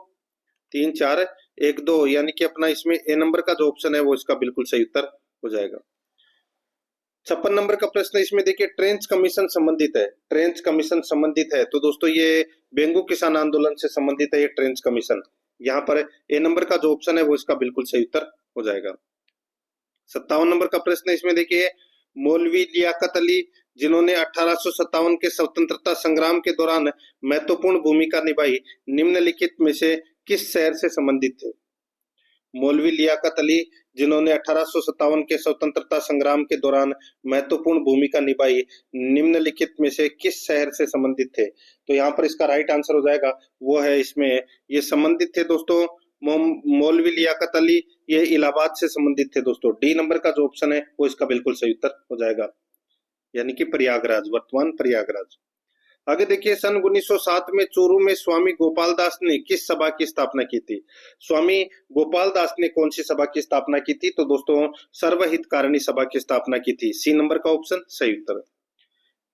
3 4 1 2, यानी कि अपना इसमें ए नंबर का जो ऑप्शन है वो इसका बिल्कुल सही उत्तर हो जाएगा। 56 नंबर का प्रश्न इसमें देखिए, ट्रेंच कमीशन संबंधित है। ट्रेंच कमीशन संबंधित है तो दोस्तों ये बेंगू किसान आंदोलन से संबंधित है ये ट्रेंच कमीशन। यहाँ पर ए नंबर का जो ऑप्शन है वो इसका बिल्कुल सही उत्तर हो जाएगा। 57 नंबर का प्रश्न इसमें देखिए, मौलवी लियाकत अली जिन्होंने 1857 के स्वतंत्रता संग्राम के दौरान महत्वपूर्ण भूमिका निभाई, निम्नलिखित में से किस शहर से संबंधित थे? मौलवी लियाकत अली जिन्होंने 1857 के स्वतंत्रता संग्राम के दौरान महत्वपूर्ण भूमिका निभाई, निम्नलिखित में से किस शहर से संबंधित थे? तो यहाँ पर इसका राइट आंसर हो जाएगा वो है इसमें ये संबंधित थे दोस्तों मौलवी लियाकत अली ये इलाहाबाद से संबंधित थे दोस्तों। डी नंबर का जो ऑप्शन है वो इसका बिल्कुल सही उत्तर हो जाएगा, यानी कि प्रयागराज, वर्तमान प्रयागराज। आगे देखिए, सन 1907 में चूरू में स्वामी गोपाल दास ने किस सभा की स्थापना की थी? स्वामी गोपाल दास ने कौन सी सभा की स्थापना की थी? तो दोस्तों सर्वहितकारिणी सभा की स्थापना की थी। सी नंबर का ऑप्शन सही उत्तर।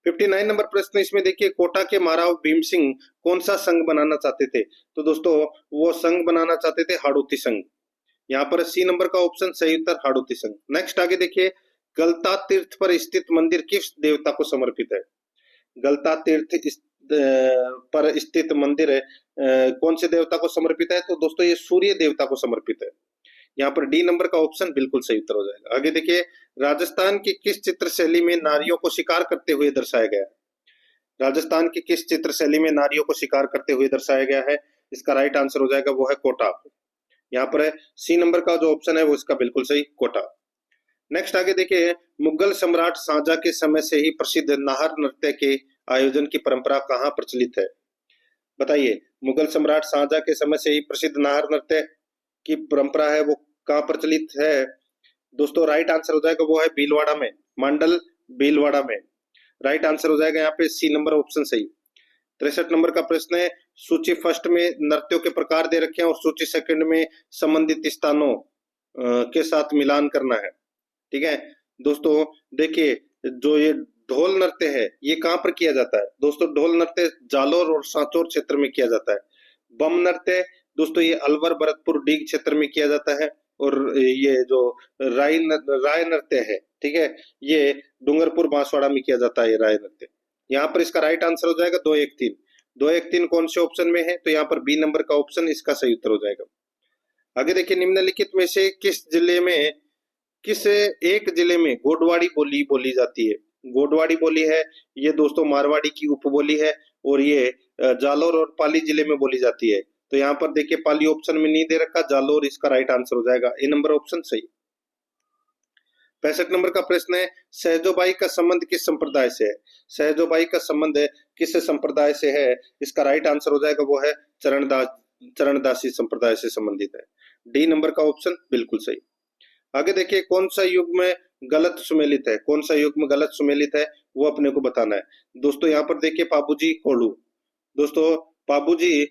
59 नंबर प्रश्न इसमें देखिए, कोटा के महाराव भीम सिंह कौन सा संघ बनाना चाहते थे? तो दोस्तों वो संघ बनाना चाहते थे हाड़ौती संघ। यहाँ पर सी नंबर का ऑप्शन सही उत्तर, हाड़ौती संघ। नेक्स्ट आगे देखिए, गलता तीर्थ पर स्थित मंदिर किस देवता को समर्पित है? गलता तीर्थ पर स्थित मंदिर कौन से देवता को समर्पित है? तो दोस्तों ये सूर्य देवता को समर्पित है। यहाँ पर डी नंबर का ऑप्शन बिल्कुल सही उत्तर हो जाएगा। आगे देखिए, राजस्थान की किस चित्र शैली में नारियों को शिकार करते हुए दर्शाया गया है? राजस्थान की किस चित्र शैली में नारियों को शिकार करते हुए दर्शाया गया है? इसका राइट आंसर हो जाएगा वो है कोटा। यहाँ पर सी नंबर का जो ऑप्शन है वो इसका बिल्कुल सही, कोटा। नेक्स्ट आगे देखिए, मुगल सम्राट शाहजहां के समय से ही प्रसिद्ध नाहर नृत्य के आयोजन की परंपरा कहाँ प्रचलित है? बताइए, मुगल सम्राट शाहजहां के समय से ही प्रसिद्ध नाहर नृत्य की परंपरा है वो कहाँ प्रचलित है? दोस्तों राइट आंसर हो जाएगा वो है भीलवाड़ा में, मंडल भीलवाड़ा में। राइट आंसर हो जाएगा यहाँ पे सी नंबर ऑप्शन सही। 63 नंबर का प्रश्न है, सूची फर्स्ट में नृत्यों के प्रकार दे रखे हैं और सूची सेकंड में संबंधित स्थानों के साथ मिलान करना है। ठीक है दोस्तों, देखिए जो ये ढोल नृत्य है ये कहाँ पर किया जाता है? दोस्तों ढोल नृत्य जालोर और सांचौर क्षेत्र में किया जाता है। बम नृत्य दोस्तों ये अलवर भरतपुर डीग क्षेत्र में किया जाता है। और ये जो राय नृत्य है, ठीक है, ये डूंगरपुर बांसवाड़ा में किया जाता है ये राय नृत्य। यहाँ पर इसका राइट आंसर हो जाएगा 213। 213 कौन से ऑप्शन में है? तो यहाँ पर बी नंबर का ऑप्शन इसका सही उत्तर हो जाएगा। आगे देखिए, निम्नलिखित में से किस एक जिले में गोडवाड़ी बोली बोली जाती है? गोडवाड़ी बोली है ये दोस्तों मारवाड़ी की उपबोली है और ये जालोर और पाली जिले में बोली जाती है। तो यहाँ पर देखिए पाली ऑप्शन में नहीं दे रखा, जालोर इसका राइट आंसर हो जाएगा, ए नंबर ऑप्शन सही। 65 नंबर का प्रश्न है, सहजोबाई का संबंध किस संप्रदाय से है? सहजोबाई का संबंध किस संप्रदाय से है? इसका राइट आंसर हो जाएगा वो है चरणदासी संप्रदाय से संबंधित है। डी नंबर का ऑप्शन बिल्कुल सही। आगे देखिए, कौन सा युग्म गलत सुमेलित है? कौन सा युग्म गलत सुमेलित है वो अपने को बताना है। दोस्तों यहाँ पर देखिए पाबूजी कोल्हू। दोस्तों पाबूजी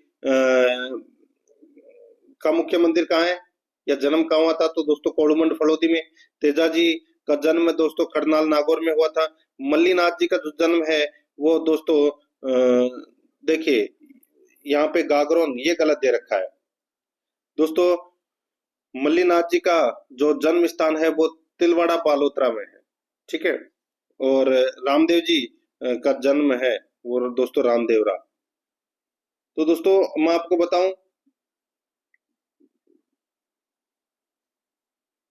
का मुख्य मंदिर कहाँ है या जन्म कहाँ हुआ था? तो दोस्तों कोड़ुमंड फड़ौदी में। तेजाजी का जन्म दोस्तों खड़नाल नागौर में हुआ था। मल्लीनाथ जी का जो जन्म है वो दोस्तों देखिए यहाँ पे गागरोन ये गलत दे रखा है। दोस्तों मल्लीनाथ जी का जो जन्म स्थान है वो तिलवाड़ा बालोतरा में है, ठीक है। और रामदेव जी का जन्म है वो दोस्तों रामदेवरा। तो दोस्तों मैं आपको बताऊं,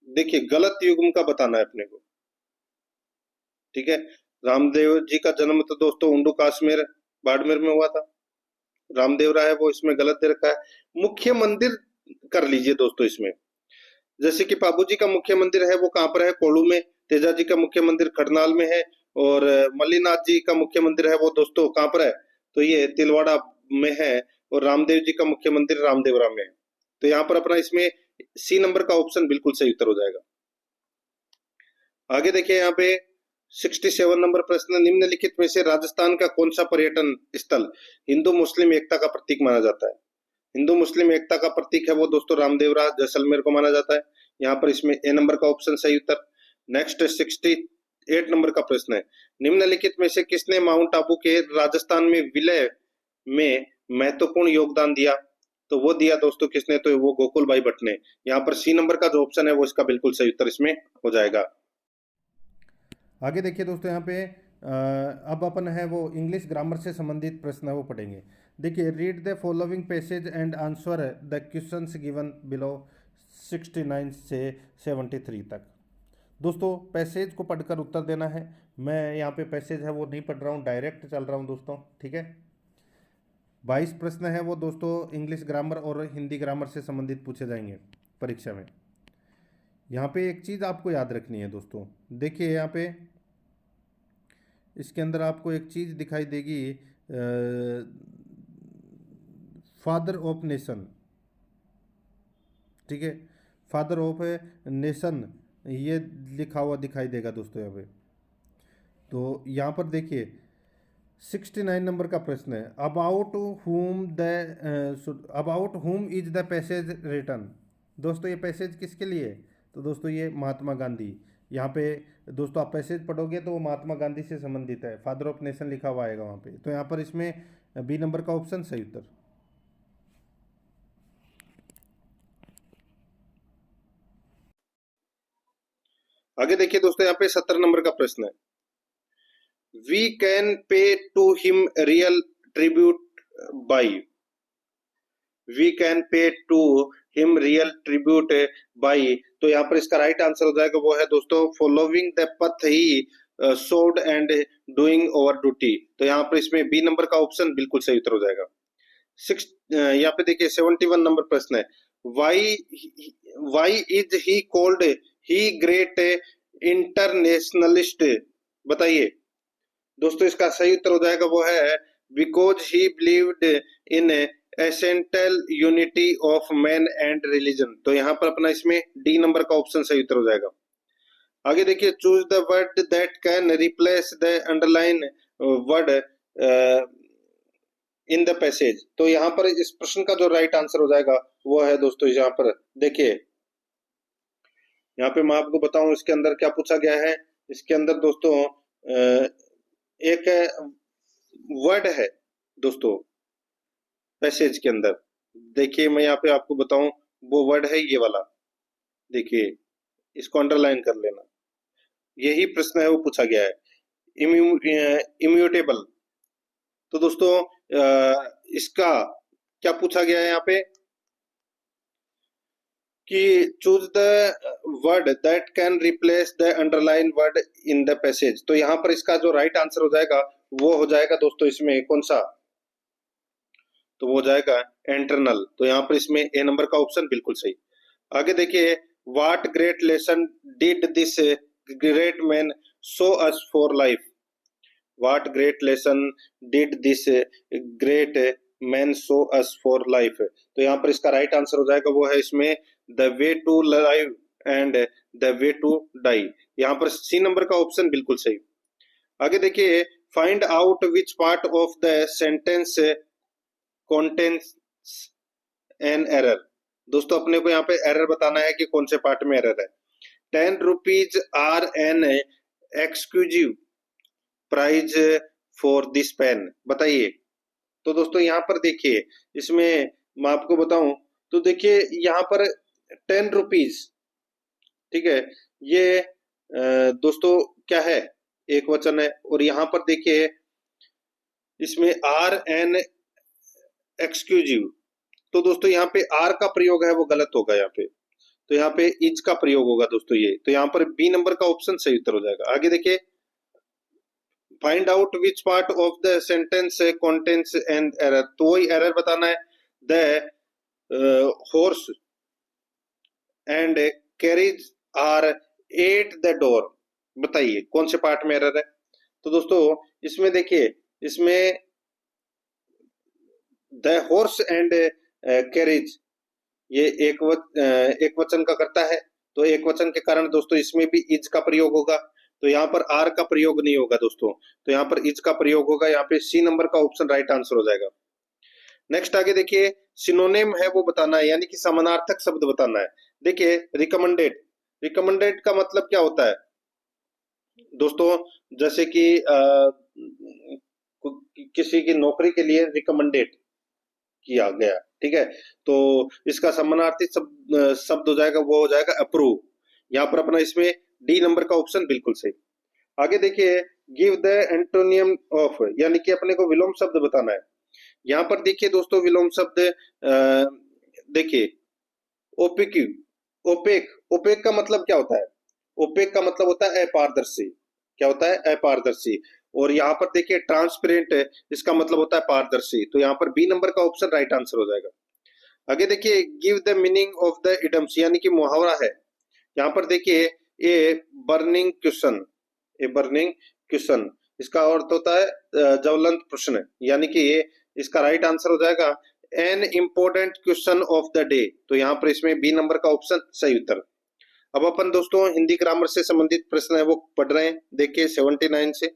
देखिए गलत युग्म का बताना है अपने को, ठीक है। रामदेव जी का जन्म तो दोस्तों उंडू काश्मीर बाड़मेर में हुआ था। रामदेवरा है वो इसमें गलत दे रखा है। मुख्य मंदिर कर लीजिए दोस्तों इसमें, जैसे कि पाबूजी का मुख्य मंदिर है वो कहाँ पर है? कोल्हू में। तेजाजी का मुख्य मंदिर खड़नाल में है और मल्लीनाथ जी का मुख्य मंदिर है वो दोस्तों कहाँ पर है? तो ये तिलवाड़ा में है। और रामदेव जी का मुख्य मंदिर रामदेवरा में है। तो यहाँ पर अपना इसमें सी नंबर का ऑप्शन बिल्कुल सही उत्तर हो जाएगा। आगे देखिए यहाँ पे 67 नंबर प्रश्न, निम्नलिखित में से राजस्थान का कौन सा पर्यटन स्थल हिंदू मुस्लिम एकता का प्रतीक माना जाता है? हिंदू मुस्लिम एकता का प्रतीक है वो दोस्तों रामदेवरा जैसलमेर को माना जाता है। यहाँ पर इसमें ए नंबर का ऑप्शन सही उत्तर। नेक्स्ट 68 नंबर का प्रश्न है, निम्नलिखित में से किसने माउंट आबू के राजस्थान में विलय में महत्वपूर्ण योगदान दिया? तो वो दिया दोस्तों किसने? तो वो गोकुल भाई भट्ट ने। यहाँ पर सी नंबर का जो ऑप्शन है वो इसका बिल्कुल सही उत्तर इसमें हो जाएगा। आगे देखिए दोस्तों, यहाँ पे अब अपन है वो इंग्लिश ग्रामर से संबंधित प्रश्न है वो पढ़ेंगे। देखिए, read the following passage and answer the questions given below 69 से 73 तक। दोस्तों पैसेज को पढ़कर उत्तर देना है। मैं यहाँ पे पैसेज है वो नहीं पढ़ रहा हूँ, डायरेक्ट चल रहा हूँ दोस्तों, ठीक है। 22 प्रश्न है वो दोस्तों इंग्लिश ग्रामर और हिंदी ग्रामर से संबंधित पूछे जाएंगे परीक्षा में। यहाँ पे एक चीज़ आपको याद रखनी है दोस्तों, देखिए यहाँ पे इसके अंदर आपको एक चीज़ दिखाई देगी, फादर ऑफ नेशन, ठीक है, फादर ऑफ नेशन ये लिखा हुआ दिखाई देगा दोस्तों यहाँ पे। तो यहाँ पर देखिए 69 नंबर का प्रश्न है, अबाउट हुम इज द पैसेज रिटन। दोस्तों ये पैसेज किसके लिए है? तो दोस्तों ये महात्मा गांधी। यहाँ पे दोस्तों आप पैसेज पढ़ोगे तो वो महात्मा गांधी से संबंधित है, फादर ऑफ नेशन लिखा हुआ आएगा वहाँ पे। तो यहाँ पर इसमें बी नंबर का ऑप्शन सही उत्तर। आगे देखिए दोस्तों यहाँ पे 70 नंबर का प्रश्न है, we can pay to him real tribute by. We can pay to him real tribute by. तो यहाँ पर इसका राइट आंसर हो जाएगा वो है दोस्तों फॉलोइंग द पथ ही सोड एंड डूइंग ओवर ड्यूटी। तो यहाँ पर इसमें बी नंबर का ऑप्शन बिल्कुल सही उत्तर हो जाएगा। यहाँ पे देखिए 71 नंबर प्रश्न है, why is he called he great internationalist. बताइए दोस्तों इसका सही उत्तर हो जाएगा वो है because he believed in essential unity of man and religion. तो यहाँ पर अपना इसमें डी नंबर का ऑप्शन सही उत्तर हो जाएगा। आगे देखिए, choose the word that can replace the underline word in the passage. तो यहाँ पर इस प्रश्न का जो राइट आंसर हो जाएगा वो है दोस्तों, यहाँ पर देखिए, यहाँ पे मैं आपको बताऊं इसके अंदर क्या पूछा गया है। इसके अंदर दोस्तों एक वर्ड है दोस्तों पैसेज के अंदर। देखिए मैं यहाँ पे आपको बताऊं, वो वर्ड है ये वाला, देखिए इसको अंडरलाइन कर लेना। यही प्रश्न है वो पूछा गया है, इम्यूटेबल। तो दोस्तों इसका क्या पूछा गया है यहाँ पे कि choose the word that can replace the underline word in the passage. तो यहाँ पर इसका जो राइट आंसर हो जाएगा वो हो जाएगा दोस्तों इसमें कौन सा, तो वो हो जाएगा इंटरनल। तो यहाँ पर इसमें ए नंबर का ऑप्शन बिल्कुल सही। आगे देखिए, what great lesson did this great man show us for life. What great lesson did this great man show us for life. तो यहाँ पर इसका राइट आंसर हो जाएगा वो है इसमें the way to live and the way to die. यहाँ पर सी नंबर का ऑप्शन बिल्कुल सही। आगे देखिए, find out which part of the sentence contains an error. दोस्तों अपने को यहाँ पे एरर बताना है कि कौन से पार्ट में एरर है। 10 rupees are an exclusive prize for this pen, बताइए। तो दोस्तों यहाँ पर देखिए, इसमें मैं आपको बताऊं तो देखिए यहाँ पर 10 रुपीज, ठीक है, ये दोस्तों क्या है, एक वचन है। और यहाँ पर देखिए इसमें आर एन एक्सक्लूसिव, तो दोस्तों यहाँ पे आर का प्रयोग है वो गलत होगा यहाँ पे, तो यहाँ पे इज का प्रयोग होगा दोस्तों ये। तो यहाँ पर बी नंबर का ऑप्शन सही उत्तर हो जाएगा। आगे देखिए, find out which part of the sentence contains an error. तो वही एरर बताना है। The horse and carriage are at the door, बताइए कौन से पार्ट में एरर है। तो दोस्तों इसमें देखिए, इसमें द हॉर्स एंड कैरिज ये एक वचन का करता है, तो एक वचन के कारण दोस्तों इसमें भी इज का प्रयोग होगा। तो यहाँ पर आर का प्रयोग नहीं होगा दोस्तों, तो यहाँ पर इज का प्रयोग होगा। यहाँ पे सी नंबर का ऑप्शन राइट आंसर हो जाएगा। नेक्स्ट आगे देखिए, सिनोनिम है वो बताना है, यानी कि समानार्थक शब्द बताना है। देखिए रिकमेंडेड, रिकमेंडेड का मतलब क्या होता है दोस्तों, जैसे कि किसी की नौकरी के लिए रिकमेंडेड किया गया, ठीक है, तो इसका समानार्थी शब्द हो जाएगा वो हो जाएगा अप्रूव। यहाँ पर अपना इसमें डी नंबर का ऑप्शन बिल्कुल सही। आगे देखिए, गिव द एंटोनियम ऑफ, यानी कि अपने को विलोम शब्द बताना है। यहाँ पर देखिए दोस्तों विलोम शब्द देखिए ओपेक्यू, ओपेक, ओपेक का मतलब क्या होता है, ओपेक का मतलब होता है अपारदर्शी। क्या होता है, अपारदर्शी। और यहाँ पर देखिए ट्रांसपेरेंट, इसका मतलब होता है पारदर्शी। तो यहाँ पर बी नंबर का ऑप्शन राइट आंसर हो जाएगा। आगे देखिए, give the meaning of the idioms, यानी कि मुहावरा है। यहाँ पर देखिए a burning question, a burning question, इसका अर्थ होता है ज्वलंत प्रश्न, यानी कि ये इसका राइट आंसर हो जाएगा an important question of the day. तो यहाँ पर इसमें बी नंबर का ऑप्शन सही उत्तर। अब अपन दोस्तों हिंदी ग्रामर से संबंधित प्रश्न है वो पढ़ रहे हैं। देखिए 79 से,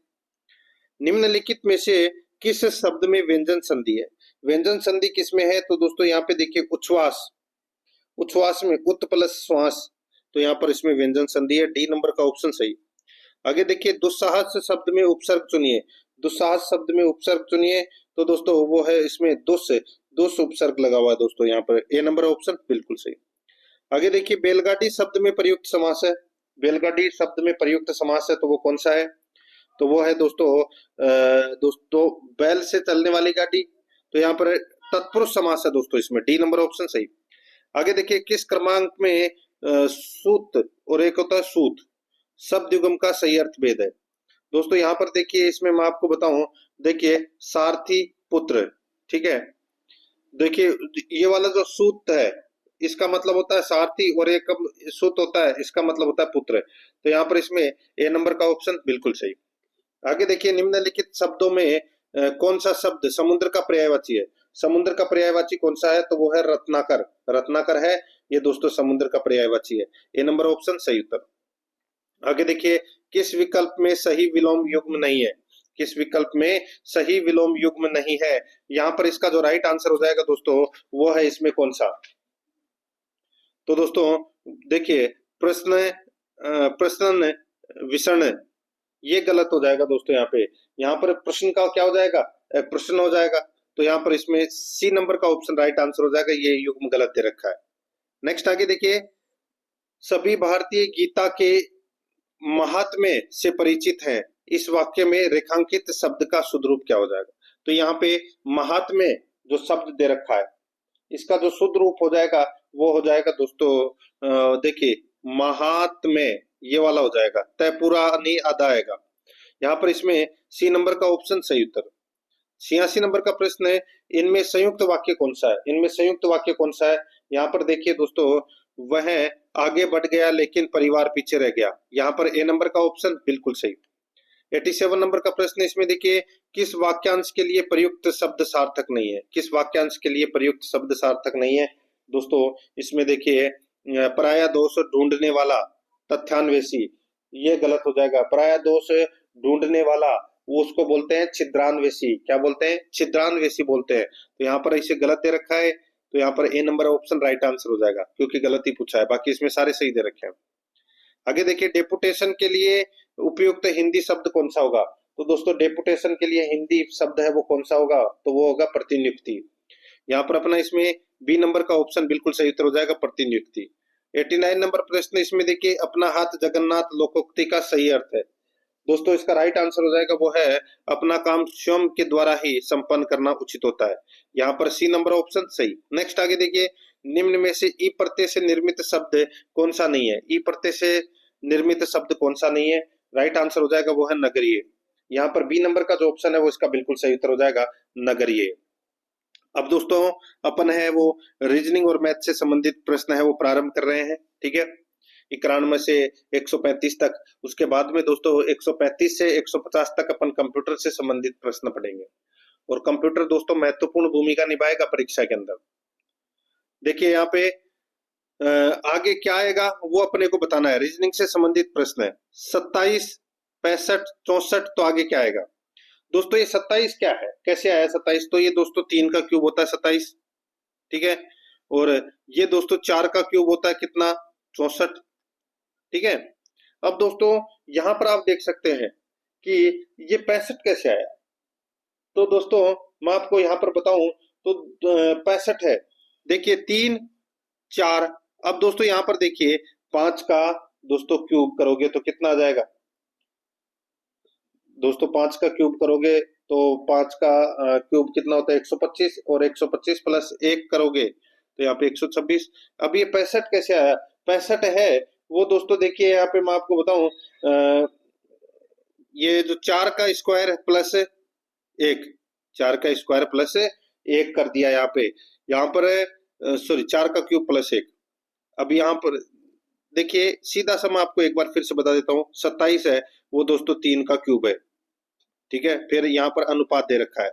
निम्नलिखित में से किस शब्द में व्यंजन संधि है। व्यंजन संधि किस में है, तो दोस्तों यहाँ पे देखिए उच्छ्वास, उच्छ्वास में उत प्लस श्वास, तो यहाँ पर इसमें व्यंजन संधि है। डी नंबर का ऑप्शन सही। आगे देखिए, दुस्साहस शब्द में उपसर्ग चुनिए। दुस्साहस शब्द में उपसर्ग चुनिए, तो दोस्तों वो है इसमें दुस, दुस उपसर्ग लगा हुआ है दोस्तों, यहाँ पर ए नंबर ऑप्शन बिल्कुल सही। आगे देखिए, बैलगाड़ी शब्द में प्रयुक्त समास है। बैलगाड़ी शब्द में प्रयुक्त समास है तो वो कौन सा है, तो वो है दोस्तों बैल से चलने वाली गाड़ी। तो यहाँ पर तत्पुरुष समास है दोस्तों, इसमें डी नंबर ऑप्शन सही। आगे देखिए, किस क्रमांक में सूत और एक होता है सूत, शब्द युग्म का सही अर्थ भेद है। दोस्तों यहाँ पर देखिए, इसमें मैं आपको बताऊं, देखिए सारथी पुत्र, ठीक है, देखिए ये वाला जो सूत है इसका मतलब होता है सारथी, और एक सूत होता है इसका मतलब होता है पुत्र। तो यहाँ पर इसमें ए नंबर का ऑप्शन बिल्कुल सही। आगे देखिए, निम्नलिखित शब्दों में कौन सा शब्द समुद्र का पर्यायवाची है। समुद्र का पर्यायवाची कौन सा है, तो वो है रत्नाकर। रत्नाकर है ये दोस्तों समुद्र का पर्यायवाची है। ए नंबर ऑप्शन सही उत्तर। आगे देखिए, किस विकल्प में सही विलोम युग्म नहीं है? किस विकल्प में सही विलोम युग्म नहीं है? यहाँ पर इसका जो राइट आंसर हो जाएगा दोस्तों, वो है इसमें कौन सा? तो दोस्तों देखिए, प्रश्न प्रश्न विषण, ये गलत हो जाएगा दोस्तों। यहाँ पर प्रश्न का क्या हो जाएगा? प्रश्न हो जाएगा। तो यहाँ पर इसमें सी नंबर का ऑप्शन राइट आंसर हो जाएगा, ये युग्म गलत दे रखा है। नेक्स्ट आगे देखिए, सभी भारतीय गीता के महात्म्य से परिचित हैं, इस वाक्य में रेखांकित शब्द का शुद्ध रूप क्या हो जाएगा? तो यहाँ पे महात्म्य जो शब्द दे रखा है, इसका जो शुद्ध रूप हो जाएगा वो हो जाएगा दोस्तों, देखिए, महात्म्य, ये वाला हो जाएगा, तय पूरा नहीं आधा आएगा। यहाँ पर इसमें सी नंबर का ऑप्शन सही उत्तर। 86 नंबर का प्रश्न है, इनमें संयुक्त वाक्य कौन सा है? इनमें संयुक्त वाक्य कौन सा है? यहाँ पर देखिए दोस्तों, वह आगे बढ़ गया लेकिन परिवार पीछे रह गया। यहाँ पर ए नंबर का ऑप्शन बिल्कुल सही। 87 नंबर का प्रश्न, इसमें देखिए, किस वाक्यांश के लिए प्रयुक्त शब्द सार्थक नहीं है? किस वाक्यांश के लिए प्रयुक्त शब्द सार्थक नहीं है? दोस्तों इसमें देखिए, पराया दोष ढूंढने वाला, तथ्यान्वेषी, ये गलत हो जाएगा। पराया दोष ढूंढने वाला, वो उसको बोलते हैं छिद्रान्वेषी। क्या बोलते हैं? छिद्रान्वेषी बोलते हैं। तो यहाँ पर इसे गलत दे रखा है, तो यहाँ पर ए नंबर ऑप्शन राइट आंसर हो जाएगा, क्योंकि गलत ही पूछा है, बाकी इसमें सारे सही दे रखे हैं। आगे देखिए, डेपुटेशन के लिए उपयुक्त हिंदी शब्द कौन सा होगा? तो दोस्तों डेपुटेशन के लिए हिंदी शब्द है वो कौन सा होगा? तो वो होगा प्रतिनियुक्ति। यहाँ पर अपना इसमें बी नंबर का ऑप्शन बिल्कुल सही उत्तर हो जाएगा, प्रतिनियुक्ति। 89 नंबर प्रश्न, इसमें देखिए, अपना हाथ जगन्नाथ लोकोक्ति का सही अर्थ है। दोस्तों इसका राइट आंसर हो जाएगा, वो है अपना काम स्वयं के द्वारा ही संपन्न करना उचित होता है। यहाँ पर सी नंबर ऑप्शन सही। नेक्स्ट आगे देखिए, निम्न में से ई प्रत्यय से निर्मित शब्द कौन सा नहीं है? ई प्रत्यय से निर्मित शब्द कौन सा नहीं है? राइट आंसर हो जाएगा, वो है नगरीय। यहाँ पर बी नंबर का जो ऑप्शन है वो इसका बिल्कुल सही उत्तर हो जाएगा, नगरीय। अब दोस्तों अपन है वो रीजनिंग और मैथ से संबंधित प्रश्न है वो प्रारंभ कर रहे हैं, ठीक है, 91 से 135 तक। उसके बाद में दोस्तों 135 से 150 तक अपन कंप्यूटर से संबंधित प्रश्न पढ़ेंगे, और कंप्यूटर दोस्तों महत्वपूर्ण भूमिका निभाएगा परीक्षा के अंदर। देखिए यहाँ पे आगे क्या आएगा वो अपने को बताना है। रीजनिंग से संबंधित प्रश्न है 27, 65, 64, तो आगे क्या आएगा दोस्तों? ये 27 क्या है, कैसे आया 27? तो ये दोस्तों 3 का क्यूब होता है 27, ठीक है, और ये दोस्तों 4 का क्यूब होता है कितना? 64, ठीक है। अब दोस्तों यहाँ पर आप देख सकते हैं कि ये 65 कैसे आया। तो दोस्तों मैं आपको यहाँ पर बताऊं तो 65 है, देखिए 3, 4। अब दोस्तों यहाँ पर देखिए 5 का दोस्तों क्यूब करोगे तो कितना आ जाएगा दोस्तों? 5 का क्यूब करोगे तो 5 का क्यूब कितना होता है? 125, और 125 प्लस 1 करोगे तो यहाँ पे 126। अब ये 65 कैसे आया? 65 है वो दोस्तों, देखिए यहाँ पे मैं आपको बताऊं, ये जो 4 का स्क्वायर प्लस 1, 4 का स्क्वायर प्लस 1 कर दिया यहाँ पर सॉरी 4 का क्यूब प्लस 1। अब यहाँ पर देखिए सीधा सा मैं आपको एक बार फिर से बता देता हूँ, 27 है वो दोस्तों 3 का क्यूब है, ठीक है। फिर यहाँ पर अनुपात दे रखा है,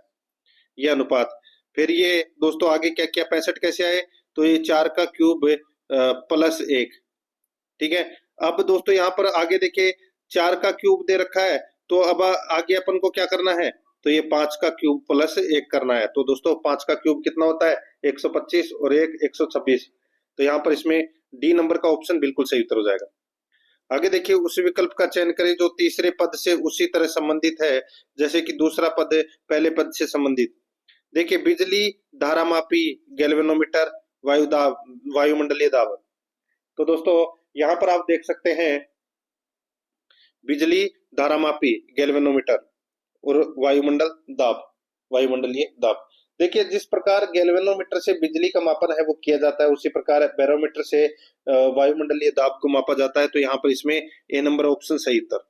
ये अनुपात। फिर ये दोस्तों आगे क्या क्या 65 कैसे आए? तो ये 4 का क्यूब प्लस 1, ठीक है। अब दोस्तों यहाँ पर आगे देखिए 4 का क्यूब दे रखा है, तो अब आगे अपन को क्या करना है? तो ये 5 का क्यूब प्लस 1 करना है। तो दोस्तों 5 का क्यूब कितना होता है? 125, और 1 126। तो यहाँ पर इसमें डी नंबर का ऑप्शन बिल्कुल सही उत्तर हो जाएगा। आगे देखिए, उस विकल्प का चयन करें जो तीसरे पद से उसी तरह संबंधित है जैसे कि दूसरा पद पहले पद से संबंधित। देखिए, बिजली, धारामापी, गैल्वेनोमीटर, वायु दाब, वायुमंडलीय दाब। तो दोस्तों यहाँ पर आप देख सकते हैं बिजली, धारामापी, गैल्वेनोमीटर और वायुमंडल दाब, वायुमंडलीय दाब। देखिए जिस प्रकार गैल्वेनोमीटर से बिजली का मापन है वो किया जाता है, उसी प्रकार बैरोमीटर से वायुमंडलीय दाब को मापा जाता है। तो यहाँ पर इसमें ए नंबर ऑप्शन सही उत्तर।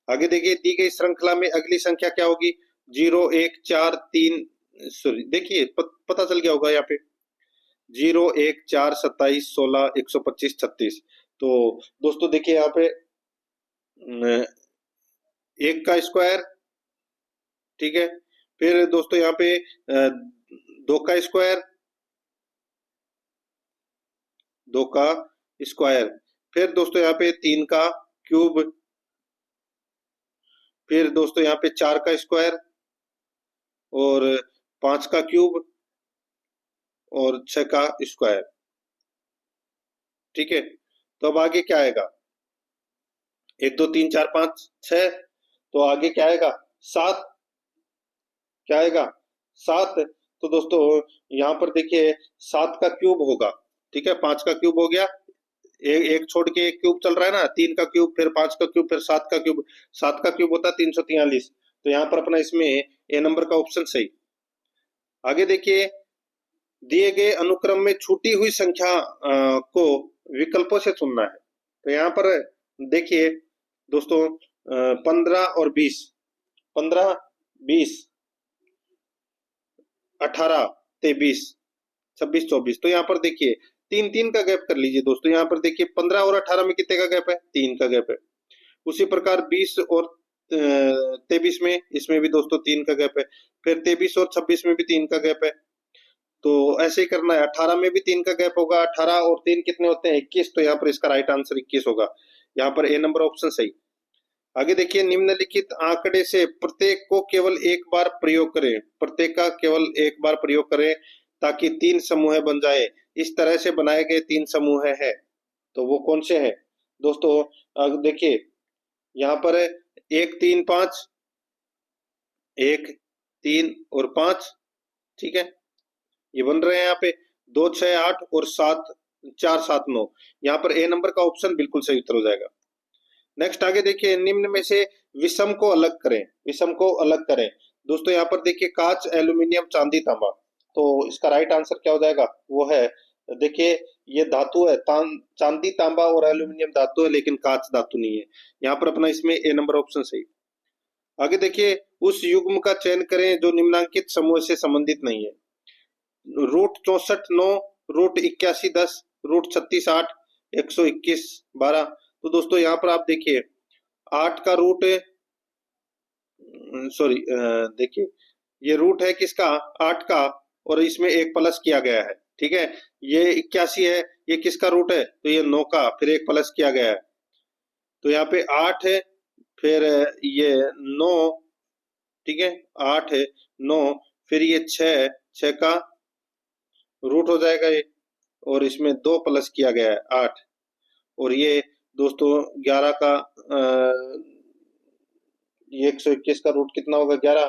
आगे देखिए, दी गई श्रृंखला में अगली संख्या क्या होगी? 0, 1, 4, 3, सॉरी देखिए पता चल गया होगा यहाँ पे 0, 1, 4, 27, 16, 125, 36। तो दोस्तों देखिए यहाँ पे 1 का स्क्वायर, ठीक है, फिर दोस्तों यहाँ पे 2 का स्क्वायर, 2 का स्क्वायर, फिर दोस्तों यहाँ पे 3 का क्यूब, फिर दोस्तों यहाँ पे 4 का स्क्वायर और 5 का क्यूब और 6 का स्क्वायर। ठीक है, तो अब आगे क्या आएगा? 1 2 3 4 5 6, तो आगे क्या आएगा? 7। क्या आएगा? 7। तो दोस्तों यहाँ पर देखिए 7 का क्यूब होगा। ठीक है, 5 का क्यूब हो गया, एक छोड़ के एक क्यूब चल रहा है ना, 3 का क्यूब, फिर 5 का क्यूब, फिर 7 का क्यूब। 7 का क्यूब होता है 343। तो यहाँ पर अपना इसमें ए नंबर का ऑप्शन सही। आगे देखिए, दिए गए अनुक्रम में छूटी हुई संख्या को विकल्पों से चुनना है। तो यहाँ पर देखिए दोस्तों 15 और 20, 15 20 18 23 26 24। तो यहाँ पर देखिए 3 3 का गैप कर लीजिए दोस्तों। यहाँ पर देखिए 15 और 18 में कितने का गैप है? 3 का गैप है। उसी प्रकार 20 और 23 में, इसमें भी दोस्तों 3 का गैप है। फिर 23 और 26 में भी 3 का गैप है। तो ऐसे ही करना है। 18 में भी 3 का गैप होगा। 18 और 3 कितने होते हैं? 21। तो यहाँ पर इसका राइट आंसर 21 होगा। यहाँ पर ए नंबर ऑप्शन सही। आगे देखिए, निम्नलिखित आंकड़े से प्रत्येक को केवल एक बार प्रयोग करें। प्रत्येक का केवल एक बार प्रयोग करें ताकि 3 समूह बन जाए। इस तरह से बनाए गए 3 समूह है, तो वो कौन से हैं दोस्तों? देखिए यहाँ पर 1 3 5, 1 3 और 5। ठीक है, ये बन रहे हैं यहाँ पे 2 6 8 और 7 4 7 9। यहाँ पर ए नंबर का ऑप्शन बिल्कुल सही उत्तर हो जाएगा। नेक्स्ट आगे देखिए, निम्न में से विषम को अलग करें। विषम को अलग करें दोस्तों। यहाँ पर देखिए कांच, एल्यूमिनियम, चांदी, तांबा। तो इसका राइट आंसर क्या हो जाएगा? वो है, देखिए ये धातु है, चांदी, तांबा और एल्यूमिनियम धातु है, लेकिन कांच धातु नहीं है। यहाँ पर अपना इसमें ए नंबर ऑप्शन सही। आगे देखिए, उस युग्म का चयन करें जो निम्नलिखित समूह से संबंधित नहीं है। Root 64 9, root 81 10, root 36 8, 121 12। तो दोस्तों यहाँ पर आप देखिए 8 का रूट, सॉरी देखिए ये रूट है किसका? 8 का, और इसमें एक प्लस किया गया है। ठीक है, ये 81 है, ये किसका रूट है? तो ये 9 का, फिर एक प्लस किया गया है। तो यहाँ पे 8 है, फिर ये 9। ठीक है, 8 है 9, फिर ये 6 का रूट हो जाएगा ये, और इसमें 2 प्लस किया गया है 8, और ये दोस्तों 11 का, ये 121 का रूट कितना होगा? 11,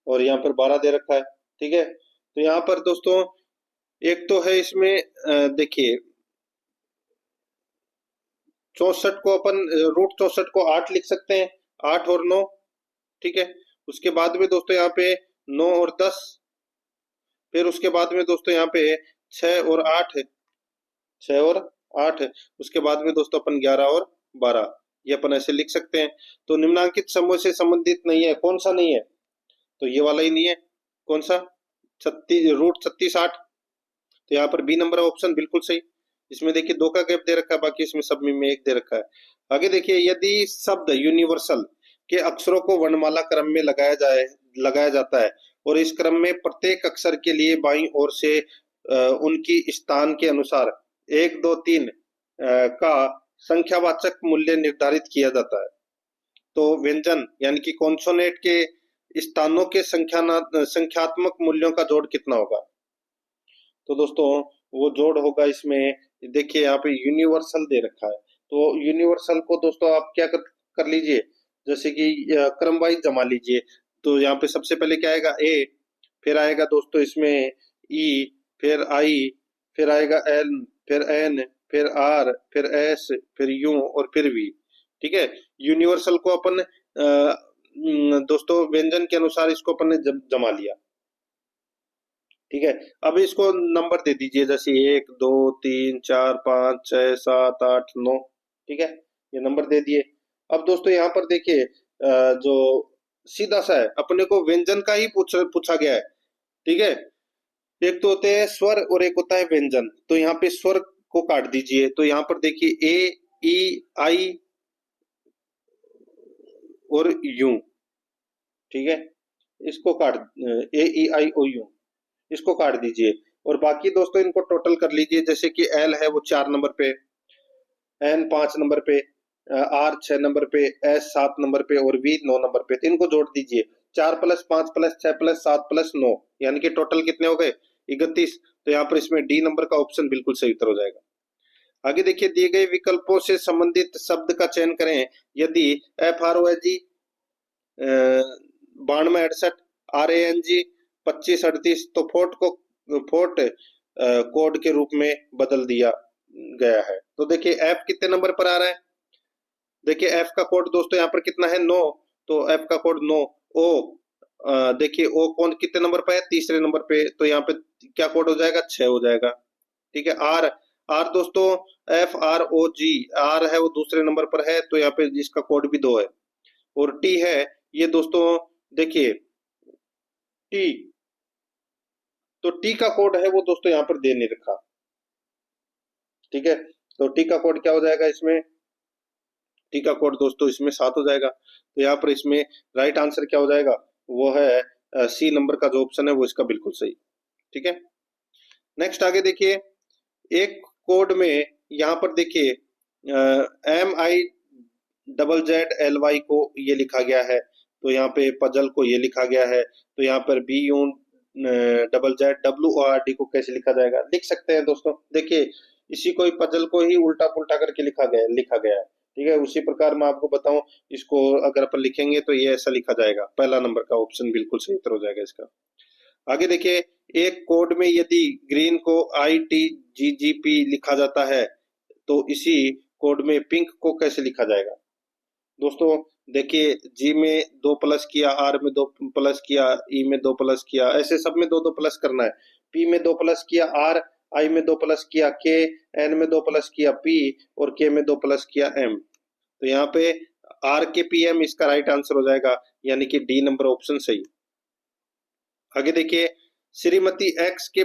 और यहाँ पर 12 दे रखा है। ठीक है, तो यहाँ पर दोस्तों एक तो है इसमें देखिए 64 को अपन, रूट 64 को 8 लिख सकते हैं, 8 और 9। ठीक है, उसके बाद में दोस्तों यहाँ पे 9 और 10, फिर उसके बाद में दोस्तों यहाँ पे 6 और 8 है, 6 और 8 है। उसके बाद में दोस्तों अपन 11 और 12, ये अपन ऐसे लिख सकते हैं। तो निम्नांकित समूह से संबंधित नहीं है, कौन सा नहीं है? तो ये वाला ही नहीं है। कौन सा? 36, रूट 36 8। तो यहाँ पर बी नंबर ऑप्शन बिल्कुल सही। इसमें देखिए 2 का गैप दे रखा है, बाकी इसमें सब में 1 दे रखा है। आगे देखिए, यदि शब्द यूनिवर्सल के अक्षरों को वर्णमाला क्रम में लगाया जाता है, और इस क्रम में प्रत्येक अक्षर के लिए बाईं ओर से उनकी स्थान के अनुसार 1 2 3 का संख्यावाचक मूल्य निर्धारित किया जाता है, तो व्यंजन यानी कि कॉन्सोनेंट के स्थानों के संख्यात्मक मूल्यों का जोड़ कितना होगा? तो दोस्तों वो जोड़ होगा इसमें, देखिए यहाँ पे यूनिवर्सल दे रखा है, तो यूनिवर्सल को दोस्तों आप क्या कर लीजिए, जैसे कि क्रम वाइज जमा लीजिए। तो यहाँ पे सबसे पहले क्या आएगा? ए, फिर आएगा दोस्तों इसमें ई, फिर आई, फिर आएगा एल, फिर एन, फिर आर, फिर एस, फिर यू और फिर वी। ठीक है, यूनिवर्सल को अपन दोस्तों व्यंजन के अनुसार इसको अपन ने जमा लिया। ठीक है, अब इसको नंबर दे दीजिए, जैसे 1 2 3 4 5 6 7 8 9। ठीक है, ये नंबर दे दिए। अब दोस्तों यहाँ पर देखिए जो सीधा सा है, अपने को व्यंजन का ही पूछा गया है। ठीक है, एक तो होते हैं स्वर और एक होता है व्यंजन। तो यहाँ पे स्वर को काट दीजिए। तो यहाँ पर देखिए ए, ई, आई और यू। ठीक है, इसको काट, ए, ई, आई, ओ, यू, इसको काट दीजिए, और बाकी दोस्तों इनको टोटल कर लीजिए। जैसे कि एल है वो 4 नंबर पे, एन 5 नंबर पे, आर 6 नंबर पे, एस 7 नंबर पे और वी 9 नंबर पे। तो इनको जोड़ दीजिए, 4 प्लस 5 प्लस 6 प्लस 7 प्लस 9, यानी कि टोटल कितने हो गए 31। तो यहाँ पर इसमें डी नंबर का ऑप्शन बिल्कुल सही उत्तर हो जाएगा। आगे देखिए, दिए गए विकल्पों से संबंधित शब्द का चयन करें। यदि F R O G 9268, R A N G 2538, तो फोर्ट कोड के रूप में बदल दिया गया है। तो देखिए एफ कितने नंबर पर आ रहा है, देखिए एफ का कोड दोस्तों यहाँ पर कितना है 9, तो एफ का कोड 9। ओ देखिए ओ कौन कितने नंबर पर है, तीसरे नंबर पे, तो यहाँ पे क्या कोड हो जाएगा 6 हो जाएगा। ठीक है, आर आर दोस्तों F R O G, R है वो दूसरे नंबर पर है, तो यहाँ पे जिसका कोड भी 2 है। और टी है ये दोस्तों, देखिए टी, तो टी का कोड है वो दोस्तों यहाँ पर दे नहीं रखा। ठीक है, तो टी का कोड क्या हो जाएगा इसमें, टी का कोड दोस्तों इसमें 7 हो जाएगा। तो यहाँ पर इसमें राइट आंसर क्या हो जाएगा, वो है सी नंबर का जो ऑप्शन है वो इसका बिल्कुल सही। ठीक है, नेक्स्ट आगे देखिए, एक कोड में यहाँ पर देखिए MIZZLY को ये लिखा गया है, तो यहाँ पे पजल को ये लिखा गया है, तो यहाँ पर BUZZWORD को कैसे लिखा जाएगा, लिख सकते हैं दोस्तों। देखिए इसी को पजल को ही उल्टा पुल्टा करके लिखा गया है। ठीक है, उसी प्रकार मैं आपको बताऊं, इसको अगर अपन लिखेंगे तो ये ऐसा लिखा जाएगा, पहला नंबर का ऑप्शन बिल्कुल सही उत्तर हो जाएगा इसका। आगे देखिए, एक कोड में यदि ग्रीन को ITGGP लिखा जाता है, तो इसी कोड में पिंक को कैसे लिखा जाएगा। दोस्तों देखिए, जी में 2 प्लस किया, आर में 2 प्लस किया, ई में 2 प्लस किया, ऐसे सब में 2 प्लस करना है। पी में 2 प्लस किया, आर आई में 2 प्लस किया, के एन में 2 प्लस किया, पी और के में 2 प्लस किया, एम। तो यहाँ पे आर के पी एम इसका राइट आंसर हो जाएगा, यानी कि डी नंबर ऑप्शन सही। आगे देखिए, श्रीमती एक्स के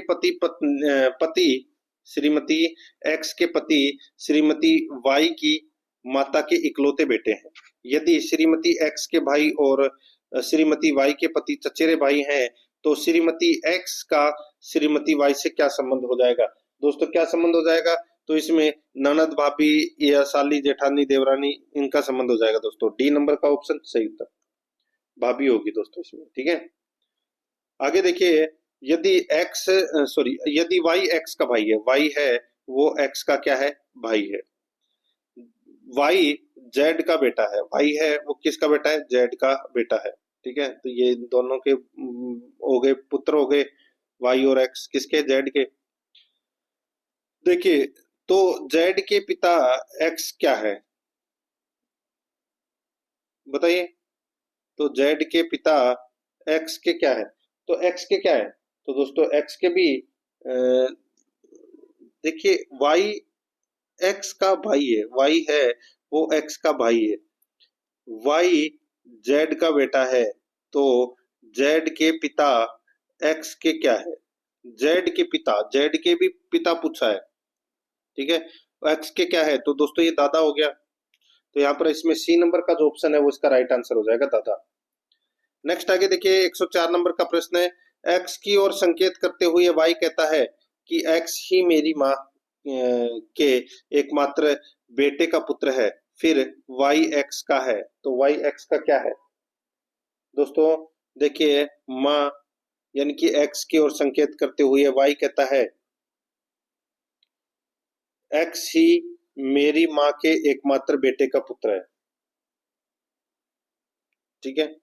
श्रीमती एक्स के पति श्रीमती वाई की माता के इकलौते बेटे हैं। यदि श्रीमती एक्स के भाई और श्रीमती वाई के पति चचेरे भाई हैं, तो श्रीमती एक्स का श्रीमती वाई से क्या संबंध हो जाएगा। दोस्तों क्या संबंध हो जाएगा, तो इसमें ननद भाभी या साली जेठानी देवरानी इनका संबंध हो जाएगा दोस्तों। डी नंबर का ऑप्शन सही उत्तर, भाभी होगी दोस्तों इसमें। ठीक है, आगे देखिए, यदि यदि वाई एक्स का भाई है, वाई है वो एक्स का क्या है, भाई है। वाई जेड का बेटा है, वाई है वो किसका बेटा है, जेड का बेटा है। ठीक है, तो ये दोनों के हो गए पुत्र हो गए, वाई और एक्स किसके, जेड के। देखिए तो जेड के पिता एक्स क्या है, बताइए। तो जेड के पिता एक्स के क्या है, तो एक्स के क्या है, तो दोस्तों एक्स के भी देखिए वाई एक्स का भाई है, वाई है वो एक्स का भाई है, वाई जेड का बेटा है, तो जेड के पिता एक्स के क्या है, जेड के पिता, जेड के भी पिता पूछा है। ठीक है, एक्स के क्या है, तो दोस्तों ये दादा हो गया। तो यहाँ पर इसमें सी नंबर का जो ऑप्शन है वो इसका राइट आंसर हो जाएगा, दादा। नेक्स्ट आगे देखिए, 104 नंबर का प्रश्न है, एक्स की ओर संकेत करते हुए वाई कहता है कि एक्स ही मेरी माँ के एकमात्र बेटे का पुत्र है, फिर वाई एक्स का है, तो वाई एक्स का क्या है। दोस्तों देखिए, माँ यानी कि एक्स की ओर संकेत करते हुए वाई कहता है एक्स ही मेरी माँ के एकमात्र बेटे का पुत्र है। ठीक है,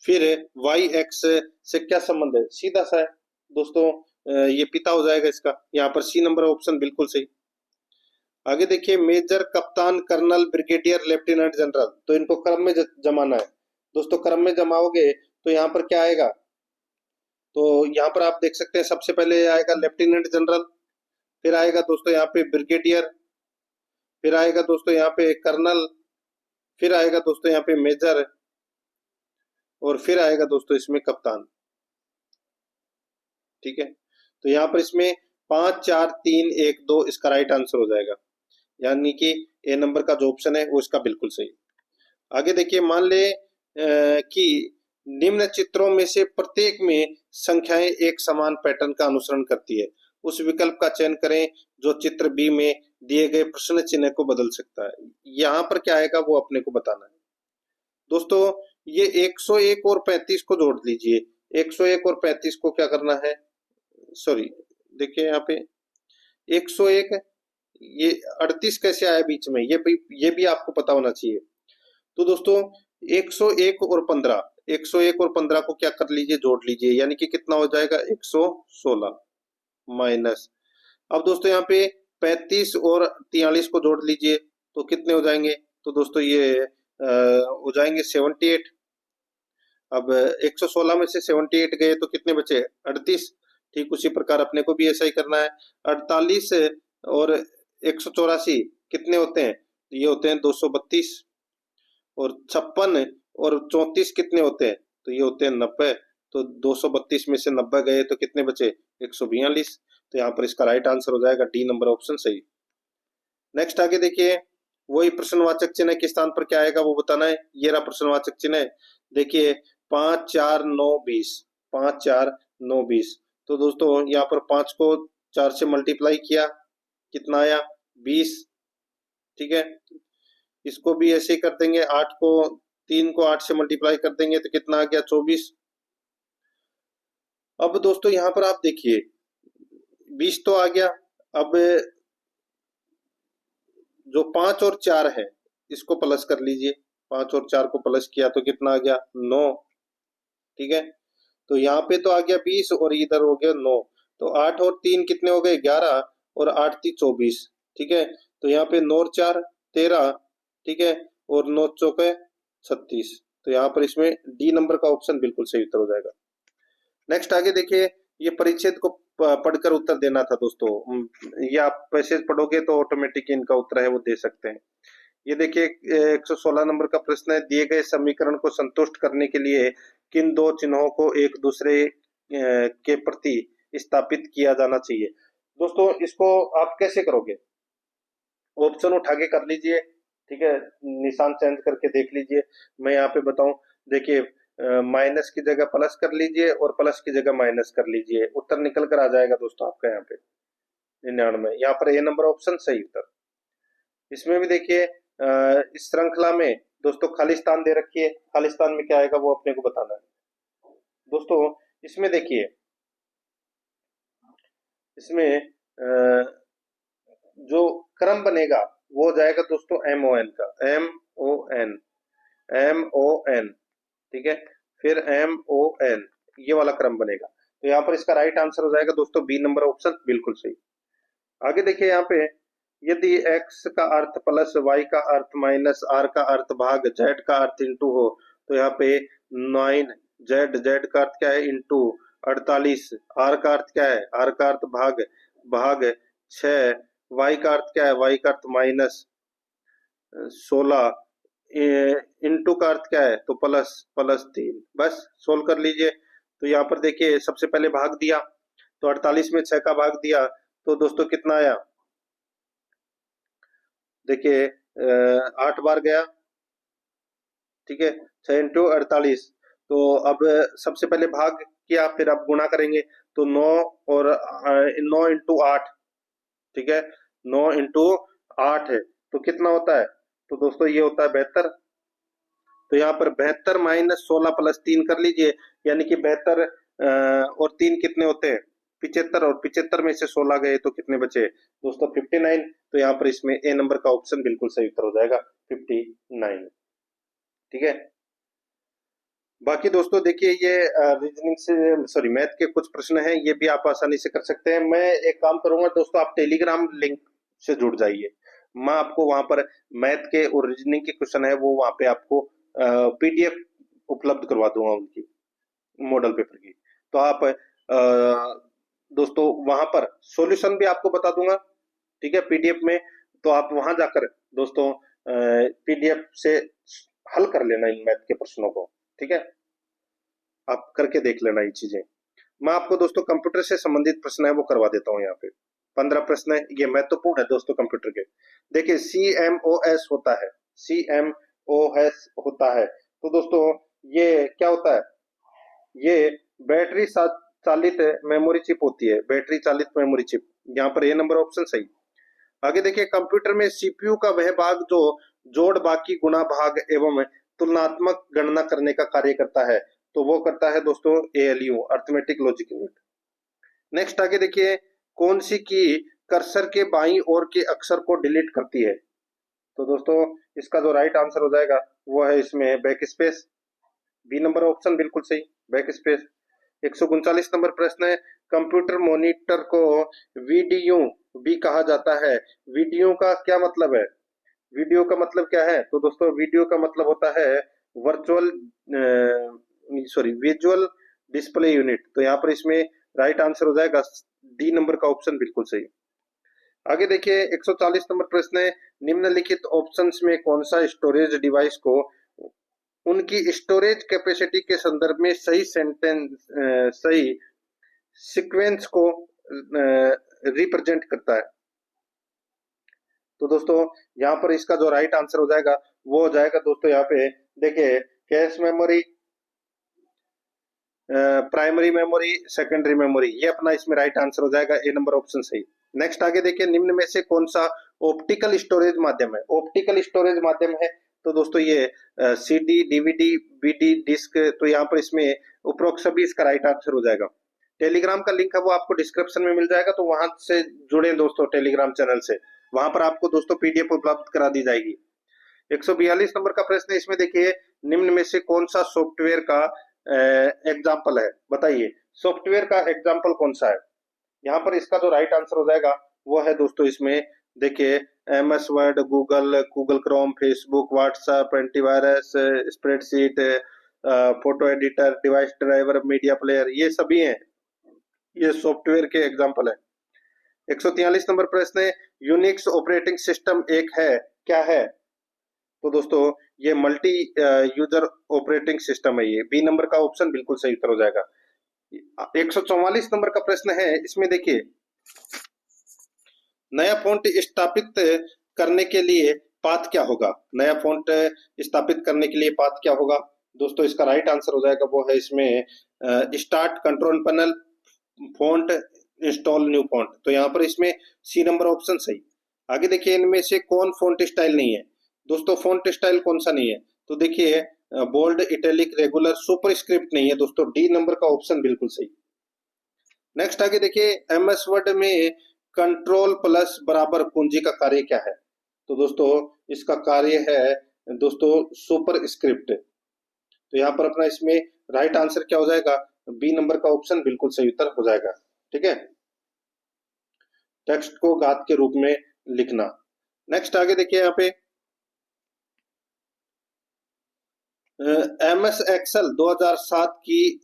फिर वाई एक्स से क्या संबंध है, सीधा सा है दोस्तों, ये पिता हो जाएगा इसका। यहाँ पर सी नंबर ऑप्शन बिल्कुल सही। आगे देखिए, मेजर, कप्तान, कर्नल, ब्रिगेडियर, लेफ्टिनेंट जनरल, तो इनको क्रम में जमाना है दोस्तों। क्रम में जमाओगे तो यहाँ पर क्या आएगा, तो यहाँ पर आप देख सकते हैं सबसे पहले आएगा लेफ्टिनेंट जनरल, फिर आएगा दोस्तों यहाँ पे ब्रिगेडियर, फिर आएगा दोस्तों यहाँ पे कर्नल, फिर आएगा दोस्तों यहाँ पे मेजर, और फिर आएगा दोस्तों इसमें कप्तान। ठीक है, तो यहाँ पर इसमें 5 4 3 1 2 इसका राइट आंसर हो जाएगा, यानी कि ए नंबर का जो ऑप्शन है वो इसका बिल्कुल सही। आगे देखिए, मान ले कि निम्न चित्रों में से प्रत्येक में संख्याएं एक समान पैटर्न का अनुसरण करती है। उस विकल्प का चयन करें जो चित्र बी में दिए गए प्रश्न चिन्ह को बदल सकता है। यहाँ पर क्या आएगा वो अपने को बताना है। दोस्तों ये 101 और 35 को जोड़ लीजिए। 101 और 35 को क्या करना है, सॉरी देखिए यहाँ पे 101, ये 38 कैसे आया बीच में, ये भी आपको पता होना चाहिए। तो दोस्तों 101 और 15, 101 और 15 को क्या कर लीजिए, जोड़ लीजिए, यानी कि कितना हो जाएगा 116 माइनस। अब दोस्तों यहाँ पे 35 और 43 को जोड़ लीजिए तो कितने हो जाएंगे, तो दोस्तों ये हो जाएंगे 78। अब 116 में से 78 गए तो कितने बचे 38। ठीक उसी प्रकार अपने को भी ऐसा ही करना है। 48 और 184 कितने होते हैं, ये होते हैं 232। और 56 और 34 कितने होते हैं, तो ये होते हैं 90। तो 232 में से 90 गए तो कितने बचे 142। तो यहाँ पर इसका राइट आंसर हो जाएगा डी नंबर ऑप्शन सही। नेक्स्ट आगे देखिए, वही प्रश्नवाचक चिन्ह के स्थान पर क्या आएगा वो बताना है। ये रहा प्रश्नवाचक चिन्ह, देखिए 5 4 9 20, 5 4 9 20। तो दोस्तों यहाँ पर 5 को 4 से मल्टीप्लाई किया, कितना आया 20। ठीक है, इसको भी ऐसे ही कर देंगे, 8 को 3 को 8 से मल्टीप्लाई कर देंगे तो कितना आ गया 24। अब दोस्तों यहाँ पर आप देखिए 20 तो आ गया। अब जो 5 और 4 है इसको प्लस कर लीजिए, 5 और 4 को प्लस किया तो कितना आ गया 9। ठीक है, तो यहाँ पे तो आ गया 20 और इधर हो गया 9। तो 8 और 3 कितने हो गए 11 और 8 3 24। ठीक है, तो यहाँ पे 9 और 4 13। ठीक है, और 9 चौके 36। तो यहाँ पर इसमें डी नंबर का ऑप्शन बिल्कुल सही उत्तर हो जाएगा। नेक्स्ट आगे देखिए, ये परिच्छेद को पढ़कर उत्तर देना था दोस्तों। ये आप पैसेज पढ़ोगे तो ऑटोमेटिक इनका उत्तर है वो दे सकते हैं। ये देखिए 116 नंबर का प्रश्न है, दिए गए समीकरण को संतुष्ट करने के लिए किन दो चिन्हों को एक दूसरे के प्रति स्थापित किया जाना चाहिए। दोस्तों इसको आप कैसे करोगे, ऑप्शन उठा के कर लीजिए। ठीक है, निशान चेंज करके देख लीजिए। मैं यहाँ पे बताऊं, देखिए माइनस की जगह प्लस कर लीजिए और प्लस की जगह माइनस कर लीजिए, उत्तर निकल कर आ जाएगा दोस्तों आपका यहाँ पे 99। यहाँ पर ए नंबर ऑप्शन सही उत्तर। इसमें भी देखिए इस श्रृंखला में दोस्तों खालिस्तान दे रखी है, खालिस्तान में क्या आएगा वो अपने को बताना है। दोस्तों इसमें देखिए, इसमें जो क्रम बनेगा वो हो जाएगा दोस्तों MON का, MON। ठीक है, फिर MON, ये वाला क्रम बनेगा। तो यहाँ पर इसका राइट आंसर हो जाएगा दोस्तों बी नंबर ऑप्शन बिल्कुल सही। आगे देखिए यहाँ पे, यदि x का अर्थ प्लस y का अर्थ माइनस r का अर्थ भाग z का अर्थ इंटू हो, तो यहाँ पे 9 z का अर्थ क्या है इंटू 48, r का अर्थ क्या है r का अर्थ भाग 6, y का अर्थ क्या है y का अर्थ माइनस 16, इंटू का अर्थ क्या है तो प्लस 3। बस सोल्व कर लीजिए। तो यहाँ पर देखिए सबसे पहले भाग दिया तो 48 में 6 का भाग दिया तो दोस्तों कितना आया, देखिए 8 बार गया। ठीक है, 6 इंटू 48। तो अब सबसे पहले भाग किया, फिर अब गुणा करेंगे तो 9 और 9 इंटू 8। ठीक है, 9 इंटू 8 है तो कितना होता है, तो दोस्तों ये होता है 72। तो यहाँ पर 72 माइनस 16 प्लस 3 कर लीजिए, यानी कि 72 और 3 कितने होते हैं 75, और 75 में से 16 गए तो कितने बचे दोस्तों 59। तो यहाँ पर इसमें ए नंबर का ऑप्शन बिल्कुल सही उत्तर हो जाएगा 59। ठीक है, बाकी दोस्तों देखिए ये रीजनिंग से सॉरी मैथ के कुछ प्रश्न हैं, ये भी आप आसानी से कर सकते हैं। मैं एक काम करूंगा दोस्तों, आप टेलीग्राम लिंक से जुड़ जाइए, मैं आपको वहां पर मैथ के और रीजनिंग के क्वेश्चन है वो वहां पे आपको PDF उपलब्ध करवा दूंगा उनकी मॉडल पेपर की। तो आप दोस्तों वहां पर सॉल्यूशन भी आपको बता दूंगा। ठीक है, PDF में, तो आप वहां जाकर दोस्तों PDF से हल कर लेना इन मैथ के प्रश्नों को। ठीक है, आप करके देख लेना ये चीजें। मैं आपको दोस्तों कंप्यूटर से संबंधित प्रश्न है वो करवा देता हूँ। यहाँ पे 15 प्रश्न है, ये महत्वपूर्ण है दोस्तों कंप्यूटर के। देखिए CMOS होता है, CMOS होता है। तो दोस्तों ये क्या होता है, ये बैटरी चालित मेमोरी चिप होती है, बैटरी चालित मेमोरी चिप। यहाँ पर ए नंबर ऑप्शन सही। आगे देखिए, कंप्यूटर में सीपीयू का वह भाग जो जोड़, बाकी, गुणा भाग एवं तुलनात्मक गणना करने का कार्य करता है, तो वो करता है दोस्तों ALU, arithmetic logic unit. Next आगे देखिए, कौन सी की कर्सर के बाईं ओर के अक्षर को डिलीट करती है? तो दोस्तों इसका जो राइट आंसर हो जाएगा वो है इसमें back space. B number option बिल्कुल सही, बैक स्पेस। 139 नंबर प्रश्न है, कंप्यूटर मॉनिटर को वीडीयू भी कहा जाता है। वीडियो का क्या मतलब है? वीडियो का मतलब क्या है? तो दोस्तों वीडियो का मतलब होता है वर्चुअल विजुअल डिस्प्ले यूनिट। तो यहाँ पर इसमें राइट आंसर हो जाएगा डी नंबर का ऑप्शन बिल्कुल सही। आगे देखिए, 140 नंबर प्रश्न है, निम्नलिखित ऑप्शंस में कौन सा स्टोरेज डिवाइस को उनकी स्टोरेज कैपेसिटी के संदर्भ में सही सीक्वेंस को रिप्रेजेंट करता है? तो दोस्तों यहाँ पर इसका जो राइट आंसर हो जाएगा वो हो जाएगा दोस्तों, यहाँ पे देखिए, cache memory, primary memory, secondary memory, ये अपना इसमें राइट आंसर हो जाएगा, ए नंबर ऑप्शन सही। नेक्स्ट आगे देखिए, निम्न में से कौन सा ऑप्टिकल स्टोरेज माध्यम है? ऑप्टिकल स्टोरेज माध्यम है तो दोस्तों ये सीडी, डीवीडी, बीडी, डिस्क। तो यहाँ पर इसमें उपरोक्त सभी इसका राइट आंसर हो जाएगा। टेलीग्राम का लिंक है वो आपको डिस्क्रिप्शन में मिल जाएगा, तो वहां से जुड़े दोस्तों टेलीग्राम चैनल से, वहां पर आपको दोस्तों पीडीएफ उपलब्ध करा दी जाएगी। 142 नंबर का प्रश्न है, इसमें देखिए, निम्न में से कौन सा सॉफ्टवेयर का एग्जाम्पल है? बताइए, सॉफ्टवेयर का एग्जाम्पल कौन सा है? यहाँ पर इसका जो राइट आंसर हो जाएगा वो है दोस्तों इसमें देखिए, MS word, Google Chrome, Facebook, WhatsApp, antivirus, spreadsheet, photo editor, device driver, media player, ये सभी हैं, ये सॉफ्टवेयर के एग्जाम्पल है। 143 नंबर प्रश्न है, यूनिक्स ऑपरेटिंग सिस्टम एक है, क्या है? तो दोस्तों ये मल्टी यूजर ऑपरेटिंग सिस्टम है, ये बी नंबर का ऑप्शन बिल्कुल सही उत्तर हो जाएगा। 144 नंबर का प्रश्न है, इसमें देखिए, नया फॉन्ट स्थापित करने के लिए पाथ क्या होगा? नया फॉन्ट स्थापित करने के लिए पाथ क्या होगा? दोस्तों इसका राइट आंसर हो जाएगा वो है इसमें start control panel, font, install new font. तो यहाँ पर इसमें सी नंबर ऑप्शन सही। आगे देखिए, इनमें से कौन फॉन्ट स्टाइल नहीं है? दोस्तों फॉन्ट स्टाइल कौन सा नहीं है? तो देखिए, bold, italic, regular, superscript नहीं है दोस्तों, डी नंबर का ऑप्शन बिल्कुल सही। नेक्स्ट आगे देखिए, एमएस वर्ड में कंट्रोल प्लस बराबर कुंजी का कार्य क्या है? तो दोस्तों इसका कार्य है दोस्तों सुपर स्क्रिप्ट। तो यहाँ पर अपना इसमें राइट आंसर क्या हो जाएगा? बी नंबर का ऑप्शन बिल्कुल सही उत्तर हो जाएगा। ठीक है, टेक्स्ट को घात के रूप में लिखना। नेक्स्ट आगे देखिए, यहाँ पे एमएस एक्सेल 2007 की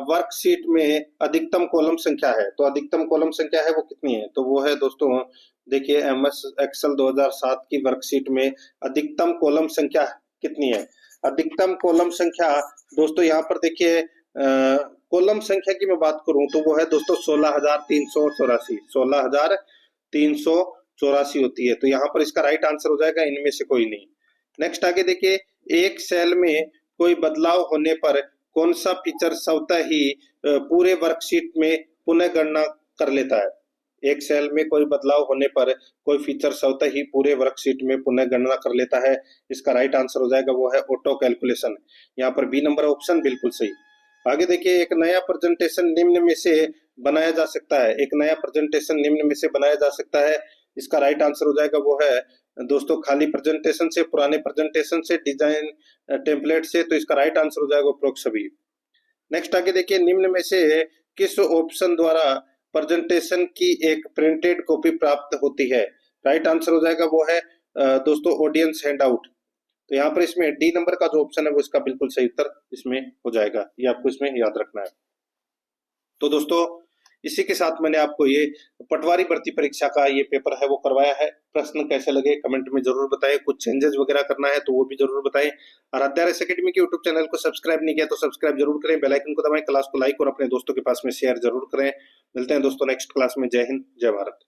वर्कशीट में अधिकतम कॉलम संख्या है, तो अधिकतम कॉलम संख्या है वो कितनी है? तो वो है दोस्तों देखिए, एमएस एक्सेल 2007 की वर्कशीट में अधिकतम कॉलम संख्या कितनी है? अधिकतम कॉलम संख्या दोस्तों यहाँ पर देखिए, कॉलम संख्या की मैं बात करूं तो वो है दोस्तों 16,384, 16,384 होती है। तो यहाँ पर इसका राइट आंसर हो जाएगा इनमें से कोई नहीं। नेक्स्ट आगे देखिए, एक सेल में कोई बदलाव होने पर कौन सा फीचर स्वतः ही पूरे वर्कशीट में पुनः गणना कर लेता है? एक सेल में कोई बदलाव होने पर कोई फीचर स्वतः ही पूरे वर्कशीट में पुनः गणना कर लेता है, इसका राइट आंसर हो जाएगा वो है ऑटो कैलकुलेशन। यहाँ पर बी नंबर ऑप्शन बिल्कुल सही। आगे देखिए, एक नया प्रेजेंटेशन निम्न में से बनाया जा सकता है, एक नया प्रेजेंटेशन निम्न में से बनाया जा सकता है, इसका राइट आंसर हो जाएगा वो है दोस्तों खाली प्रेजेंटेशन से, पुराने प्रेजेंटेशन से, डिजाइन टेम्पलेट से। तो इसका राइट आंसर हो जाएगा उपरोक्त सभी। नेक्स्ट आगे देखिए, निम्न में से किस ऑप्शन द्वारा प्रेजेंटेशन की एक प्रिंटेड कॉपी प्राप्त होती है? राइट आंसर हो जाएगा वो है दोस्तों ऑडियंस हैंडआउट। तो यहाँ पर इसमें डी नंबर का जो ऑप्शन है वो इसका बिल्कुल सही उत्तर इसमें हो जाएगा, ये आपको इसमें याद रखना है। तो दोस्तों इसी के साथ मैंने आपको ये पटवारी भर्ती परीक्षा का ये पेपर है वो करवाया है। प्रश्न कैसे लगे कमेंट में जरूर बताएं, कुछ चेंजेस वगैरह करना है तो वो भी जरूर बताएं। और अध्याय एकेडमी के यूट्यूब चैनल को सब्सक्राइब नहीं किया तो सब्सक्राइब जरूर करें, बेल आइकन को दबाएं, क्लास को लाइक और अपने दोस्तों के पास में शेयर जरूर करें। मिलते हैं दोस्तों नेक्स्ट क्लास में। जय हिंद, जय भारत।